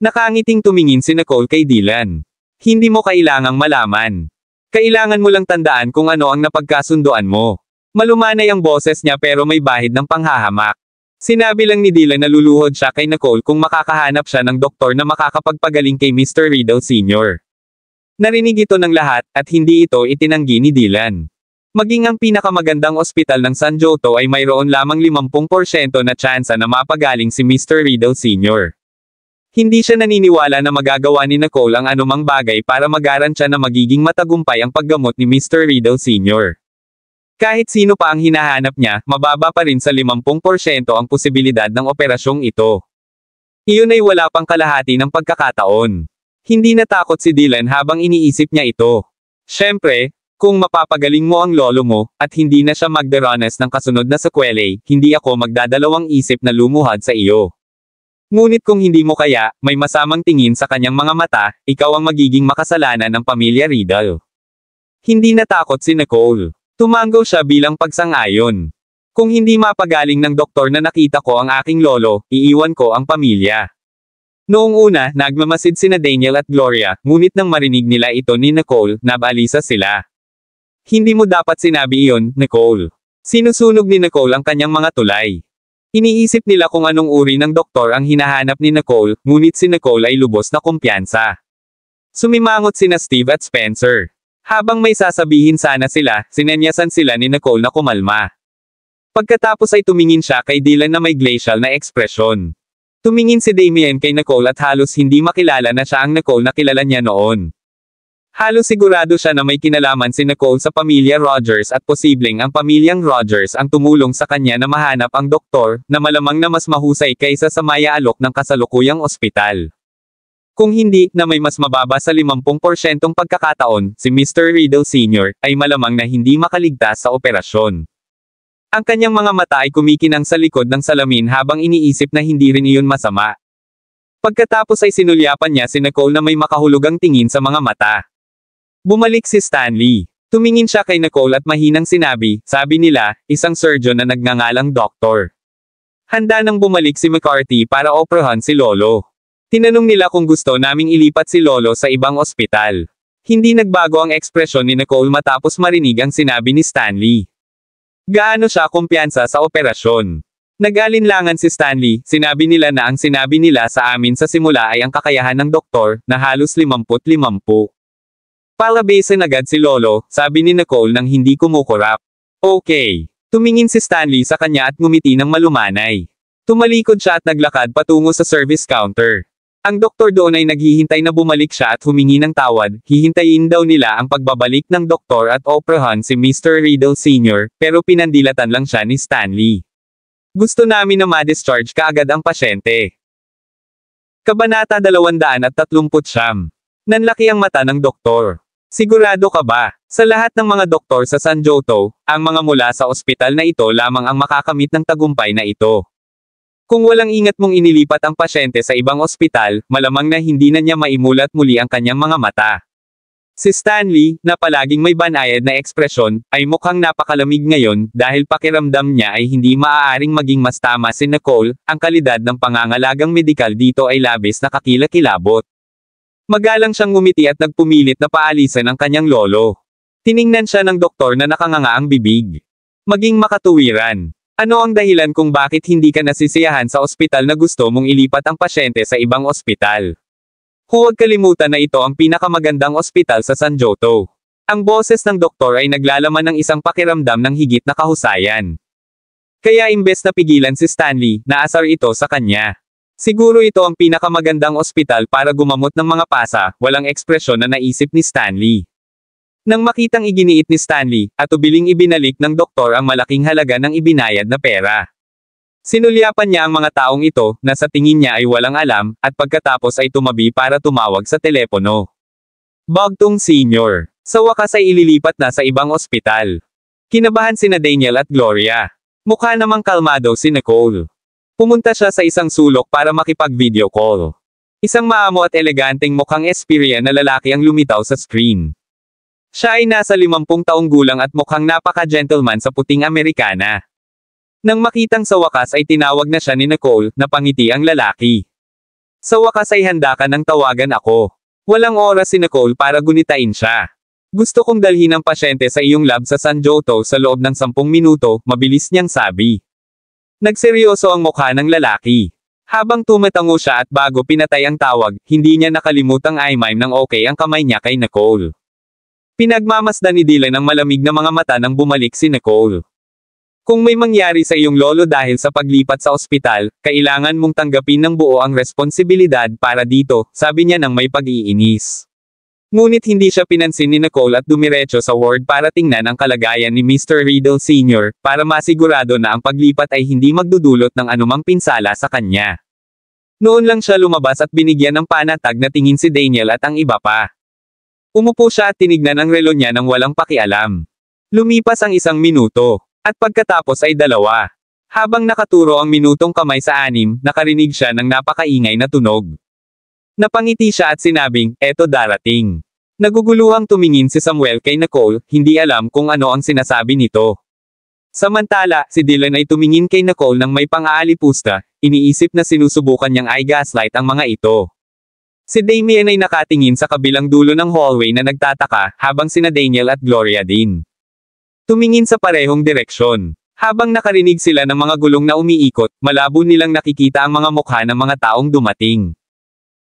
Nakangiting tumingin si Nicole kay Dylan. Hindi mo kailangang malaman. Kailangan mo lang tandaan kung ano ang napagkasunduan mo. Malumanay ang boses niya pero may bahid ng panghahamak. Sinabi lang ni Dylan na luluhod siya kay Nicole kung makakahanap siya ng doktor na makakapagpagaling kay Mr. Riddle Sr. Narinig ito ng lahat, at hindi ito itinanggi ni Dylan. Maging ang pinakamagandang ospital ng San Joto ay mayroon lamang 50% na tsansa na mapagaling si Mr. Riddle Sr. Hindi siya naniniwala na magagawa ni Nicole ang anumang bagay para mag-arantya na magiging matagumpay ang paggamot ni Mr. Riddle Sr. Kahit sino pa ang hinahanap niya, mababa pa rin sa 50% ang posibilidad ng operasyong ito. Iyon ay wala pang kalahati ng pagkakataon. Hindi natakot si Dylan habang iniisip niya ito. Siyempre, kung mapapagaling mo ang lolo mo, at hindi na siya magdaranas ng kasunod na sequelae, hindi ako magdadalawang isip na lumuhad sa iyo. Ngunit kung hindi mo kaya, may masamang tingin sa kanyang mga mata, ikaw ang magiging makasalanan ng pamilya Riddle. Hindi natakot si Nicole. Tumango siya bilang pagsang-ayon. Kung hindi mapagaling ng doktor na nakita ko ang aking lolo, iiwan ko ang pamilya. Noong una, nagmamasid sina Daniel at Gloria, ngunit nang marinig nila ito ni Nicole, nabalisa sila. Hindi mo dapat sinabi iyon, Nicole. Sinusunog ni Nicole ang kanyang mga tulay. Iniisip nila kung anong uri ng doktor ang hinahanap ni Nicole, ngunit si Nicole ay lubos na kumpiyansa. Sumimangot sina Steve at Spencer. Habang may sasabihin sana sila, sinenyasan sila ni Nicole na kumalma. Pagkatapos ay tumingin siya kay Dylan na may glacial na ekspresyon. Tumingin si Damien kay Nicole at halos hindi makilala na siya ang Nicole na kilala niya noon. Halos sigurado siya na may kinalaman si Nicole sa pamilya Rogers at posibleng ang pamilyang Rogers ang tumulong sa kanya na mahanap ang doktor, na malamang na mas mahusay kaysa sa maya-alok ng kasalukuyang ospital. Kung hindi, na may mas mababa sa 50% pagkakataon, si Mr. Riddle Sr. ay malamang na hindi makaligtas sa operasyon. Ang kanyang mga mata ay kumikinang sa likod ng salamin habang iniisip na hindi rin iyon masama. Pagkatapos ay sinulyapan niya si Nicole na may makahulugang tingin sa mga mata. Bumalik si Stanley. Tumingin siya kay Nicole at mahinang sinabi, sabi nila, isang surgeon na nagngangalang doktor. Handa nang bumalik si McCarthy para operahan si Lolo. Tinanong nila kung gusto naming ilipat si Lolo sa ibang ospital. Hindi nagbago ang ekspresyon ni Nicole matapos marinig ang sinabi ni Stanley. Gaano siya kumpiyansa sa operasyon? Nag-alinlangan si Stanley, sinabi nila na ang sinabi nila sa amin sa simula ay ang kakayahan ng doktor, na halos 50-50. Palabasin agad si Lolo, sabi ni Nicole nang hindi kumukurap. Okay. Tumingin si Stanley sa kanya at ngumiti ng malumanay. Tumalikod siya at naglakad patungo sa service counter. Ang doktor doon ay naghihintay na bumalik siya at humingi ng tawad, hihintayin daw nila ang pagbabalik ng doktor at operahan si Mr. Riddle Sr., pero pinandilatan lang siya ni Stanley. Gusto namin na ma-discharge kaagad ang pasyente. Kabanata 239. Nanlaki ang mata ng doktor. Sigurado ka ba? Sa lahat ng mga doktor sa San Joto, ang mga mula sa ospital na ito lamang ang makakamit ng tagumpay na ito. Kung walang ingat mong inilipat ang pasyente sa ibang ospital, malamang na hindi na niya maimulat muli ang kanyang mga mata. Si Stanley, na palaging may banayad na ekspresyon, ay mukhang napakalamig ngayon, dahil pakiramdam niya ay hindi maaaring maging mas tama si Nicole, ang kalidad ng pangangalagang medikal dito ay labis na kakilakilabot. Magalang siyang ngumiti at nagpumilit na paalisan ang kanyang lolo. Tiningnan siya ng doktor na nakanganga ang bibig. Maging makatuwiran. Ano ang dahilan kung bakit hindi ka nasisiyahan sa ospital na gusto mong ilipat ang pasyente sa ibang ospital? Huwag kalimutan na ito ang pinakamagandang ospital sa San Joto. Ang boses ng doktor ay naglalaman ng isang pakiramdam ng higit na kahusayan. Kaya imbes na pigilan si Stanley, naasar ito sa kanya. Siguro ito ang pinakamagandang ospital para gumamot ng mga pasa, walang ekspresyon na naisip ni Stanley. Nang makitang iginiit ni Stanley, at ubiling ibinalik ng doktor ang malaking halaga ng ibinayad na pera. Sinulyapan niya ang mga taong ito, na sa tingin niya ay walang alam, at pagkatapos ay tumabi para tumawag sa telepono. Bogtung Sr. Sa wakas ay ililipat na sa ibang ospital. Kinabahan sina Daniel at Gloria. Mukha namang kalmado si Nicole. Pumunta siya sa isang sulok para makipag-video call. Isang maamo at eleganteng mukhang Espirian na lalaki ang lumitaw sa screen. Siya ay nasa 50 taong gulang at mukhang napaka-gentleman sa puting Amerikana. Nang makitang sa wakas ay tinawag na siya ni Nicole, napangiti ang lalaki. Sa wakas ay handa ka nang tawagan ako. Walang oras si Nicole para gunitain siya. Gusto kong dalhin ang pasyente sa iyong lab sa San Joto sa loob ng 10 minuto, mabilis niyang sabi. Nagseryoso ang mukha ng lalaki. Habang tumatango siya at bago pinatay ang tawag, hindi niya nakalimutang i-mime ng okay ang kamay niya kay Nicole. Pinagmamasdan ni Dylan ang malamig na mga mata nang bumalik si Nicole. Kung may mangyari sa iyong lolo dahil sa paglipat sa ospital, kailangan mong tanggapin ng buo ang responsibilidad para dito, sabi niya nang may pag-iinis. Ngunit hindi siya pinansin ni Nicole at dumiretso sa ward para tingnan ang kalagayan ni Mr. Riddle Sr. para masigurado na ang paglipat ay hindi magdudulot ng anumang pinsala sa kanya. Noon lang siya lumabas at binigyan ng panatag na tingin si Daniel at ang iba pa. Umupo siya at tinignan ang relo niya nang walang pakialam. Lumipas ang 1 minuto, at pagkatapos ay 2. Habang nakaturo ang minutong kamay sa 6, nakarinig siya ng napakaingay na tunog. Napangiti siya at sinabing, "Eto darating." Naguguluhang tumingin si Samuel kay Nicole, hindi alam kung ano ang sinasabi nito. Samantala, si Dylan ay tumingin kay Nicole nang may pang-aalipusta, iniisip na sinusubukan niyang i-gaslight ang mga ito. Si Damien ay nakatingin sa kabilang dulo ng hallway na nagtataka, habang sina Daniel at Gloria din tumingin sa parehong direksyon. Habang nakarinig sila ng mga gulong na umiikot, malabo nilang nakikita ang mga mukha ng mga taong dumating.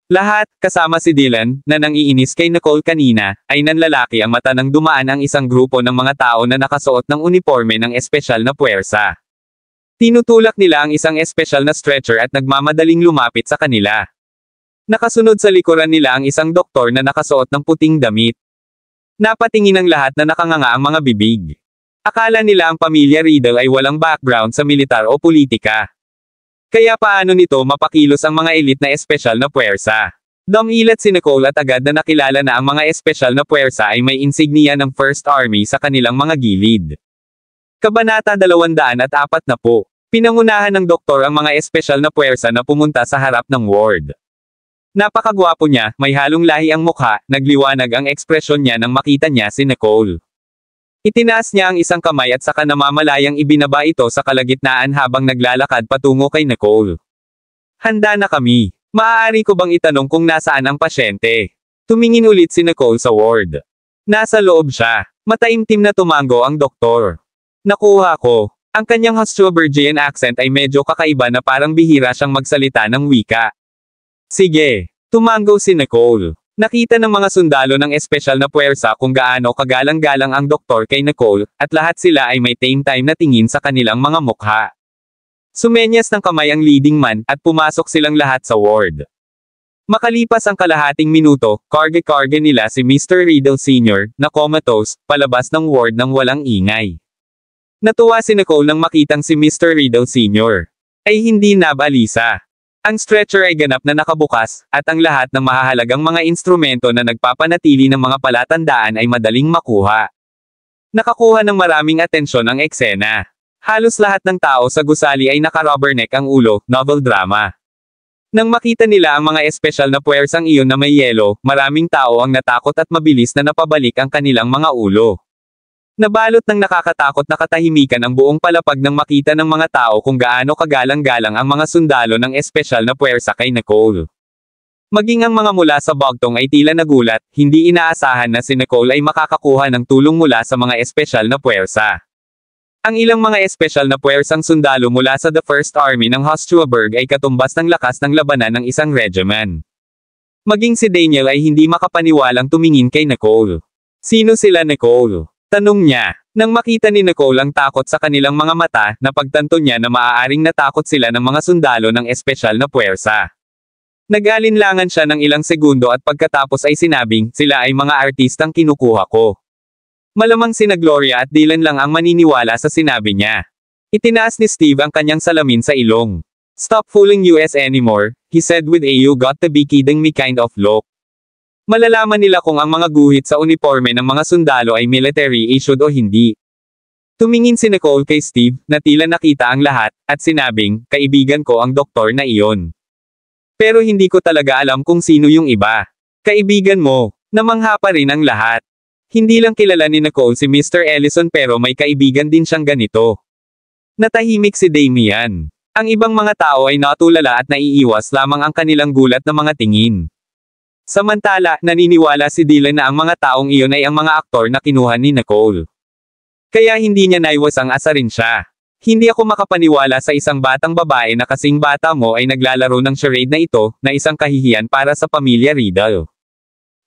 Lahat, kasama si Dylan, na nangiinis kay Nicole kanina, ay nanlalaki ang mata nang dumaan ang isang grupo ng mga tao na nakasuot ng uniforme ng espesyal na puwersa. Tinutulak nila ang isang espesyal na stretcher at nagmamadaling lumapit sa kanila. Nakasunod sa likuran nila ang isang doktor na nakasuot ng puting damit. Napatingin ang lahat na nakanganga ang mga bibig. Akala nila ang pamilya Riddle ay walang background sa militar o politika. Kaya paano nito mapakilos ang mga elite na espesyal na puwersa? Dumilat si Nicole at agad na nakilala na ang mga espesyal na puwersa ay may insignia ng First Army sa kanilang mga gilid. Kabanata 240. Pinangunahan ng doktor ang mga espesyal na puwersa na pumunta sa harap ng ward. Napakagwapo niya, may halong lahi ang mukha, nagliwanag ang ekspresyon niya nang makita niya si Nicole. Itinaas niya ang isang kamay at saka namamalayang ibinaba ito sa kalagitnaan habang naglalakad patungo kay Nicole. "Handa na kami. Maaari ko bang itanong kung nasaan ang pasyente?" Tumingin ulit si Nicole sa ward. Nasa loob siya. Mataimtim na tumango ang doktor. "Nakuha ko." Ang kanyang Habsburgian accent ay medyo kakaiba na parang bihira siyang magsalita ng wika. "Sige." Tumango si Nicole. Nakita ng mga sundalo ng espesyal na puwersa kung gaano kagalang-galang ang doktor kay Nicole, at lahat sila ay may tame time na tingin sa kanilang mga mukha. Sumenyas ng kamay ang leading man, at pumasok silang lahat sa ward. Makalipas ang kalahating minuto, karge-karge nila si Mr. Riddle Sr., na comatose, palabas ng ward nang walang ingay. Natuwa si Nicole nang makitang si Mr. Riddle Sr. ay hindi nabalisa. Ang stretcher ay ganap na nakabukas, at ang lahat ng mahahalagang mga instrumento na nagpapanatili ng mga palatandaan ay madaling makuha. Nakakuha ng maraming atensyon ang eksena. Halos lahat ng tao sa gusali ay naka-rubberneck ang ulo, novel drama. Nang makita nila ang mga espesyal na puwersang iyon na may yelo, maraming tao ang natakot at mabilis na napabalik ang kanilang mga ulo. Nabalot ng nakakatakot na katahimikan ang buong palapag nang makita ng mga tao kung gaano kagalang-galang ang mga sundalo ng espesyal na puwersa kay Nicole. Maging ang mga mula sa bugtong ay tila nagulat, hindi inaasahan na si Nicole ay makakakuha ng tulong mula sa mga espesyal na puwersa. Ang ilang mga espesyal na puwersang sundalo mula sa The First Army ng Habsburg ay katumbas ng lakas ng labanan ng isang regiment. Maging si Daniel ay hindi makapaniwalang tumingin kay Nicole. "Sino sila, Nicole?" tanong niya. Nang makita ni Nicole ang takot sa kanilang mga mata, napagtanto niya na maaaring natakot sila ng mga sundalo ng espesyal na puwersa. Nag-alinlangan siya ng ilang segundo at pagkatapos ay sinabing, "Sila ay mga artistang kinukuha ko." Malamang sina Gloria at Dylan lang ang maniniwala sa sinabi niya. Itinaas ni Steve ang kanyang salamin sa ilong. "Stop fooling us anymore," he said with a "you got to be kidding me" kind of look. Malalaman nila kung ang mga guhit sa uniforme ng mga sundalo ay military issued o hindi. Tumingin si Nicole kay Steve, na tila nakita ang lahat, at sinabing, "Kaibigan ko ang doktor na iyon. Pero hindi ko talaga alam kung sino yung iba." "Kaibigan mo." Namangha pa rin ang lahat. Hindi lang kilala ni Nicole si Mr. Ellison pero may kaibigan din siyang ganito. Natahimik si Damien. Ang ibang mga tao ay natulala at naiiwas lamang ang kanilang gulat na mga tingin. Samantala, naniniwala si Dylan na ang mga taong iyon ay ang mga aktor na kinuha ni Nicole. Kaya hindi niya naiwas ang asarin siya. "Hindi ako makapaniwala sa isang batang babae na kasing bata mo ay naglalaro ng charade na ito, na isang kahihiyan para sa pamilya Riddle."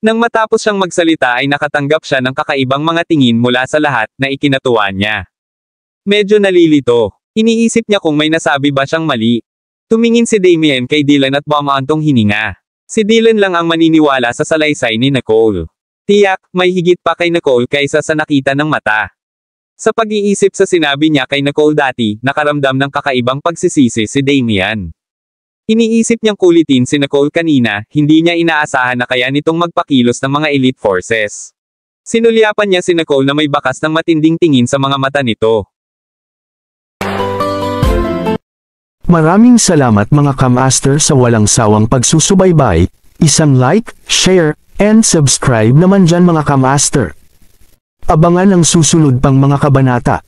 Nang matapos siyang magsalita ay nakatanggap siya ng kakaibang mga tingin mula sa lahat na ikinatuwa niya. Medyo nalilito. Iniisip niya kung may nasabi ba siyang mali. Tumingin si Damien kay Dylan at bumaantong hininga. Si Dylan lang ang maniniwala sa salaysay ni Nicole. Tiyak, may higit pa kay Nicole kaysa sa nakita ng mata. Sa pag-iisip sa sinabi niya kay Nicole dati, nakaramdam ng kakaibang pagsisisi si Damien. Iniisip niyang kulitin si Nicole kanina, hindi niya inaasahan na kaya nitong magpakilos ng mga elite forces. Sinulyapan niya si Nicole na may bakas ng matinding tingin sa mga mata nito. Maraming salamat mga kamaster sa walang sawang pagsusubaybay, isang like, share, and subscribe naman dyan mga kamaster. Abangan ang susunod pang mga kabanata.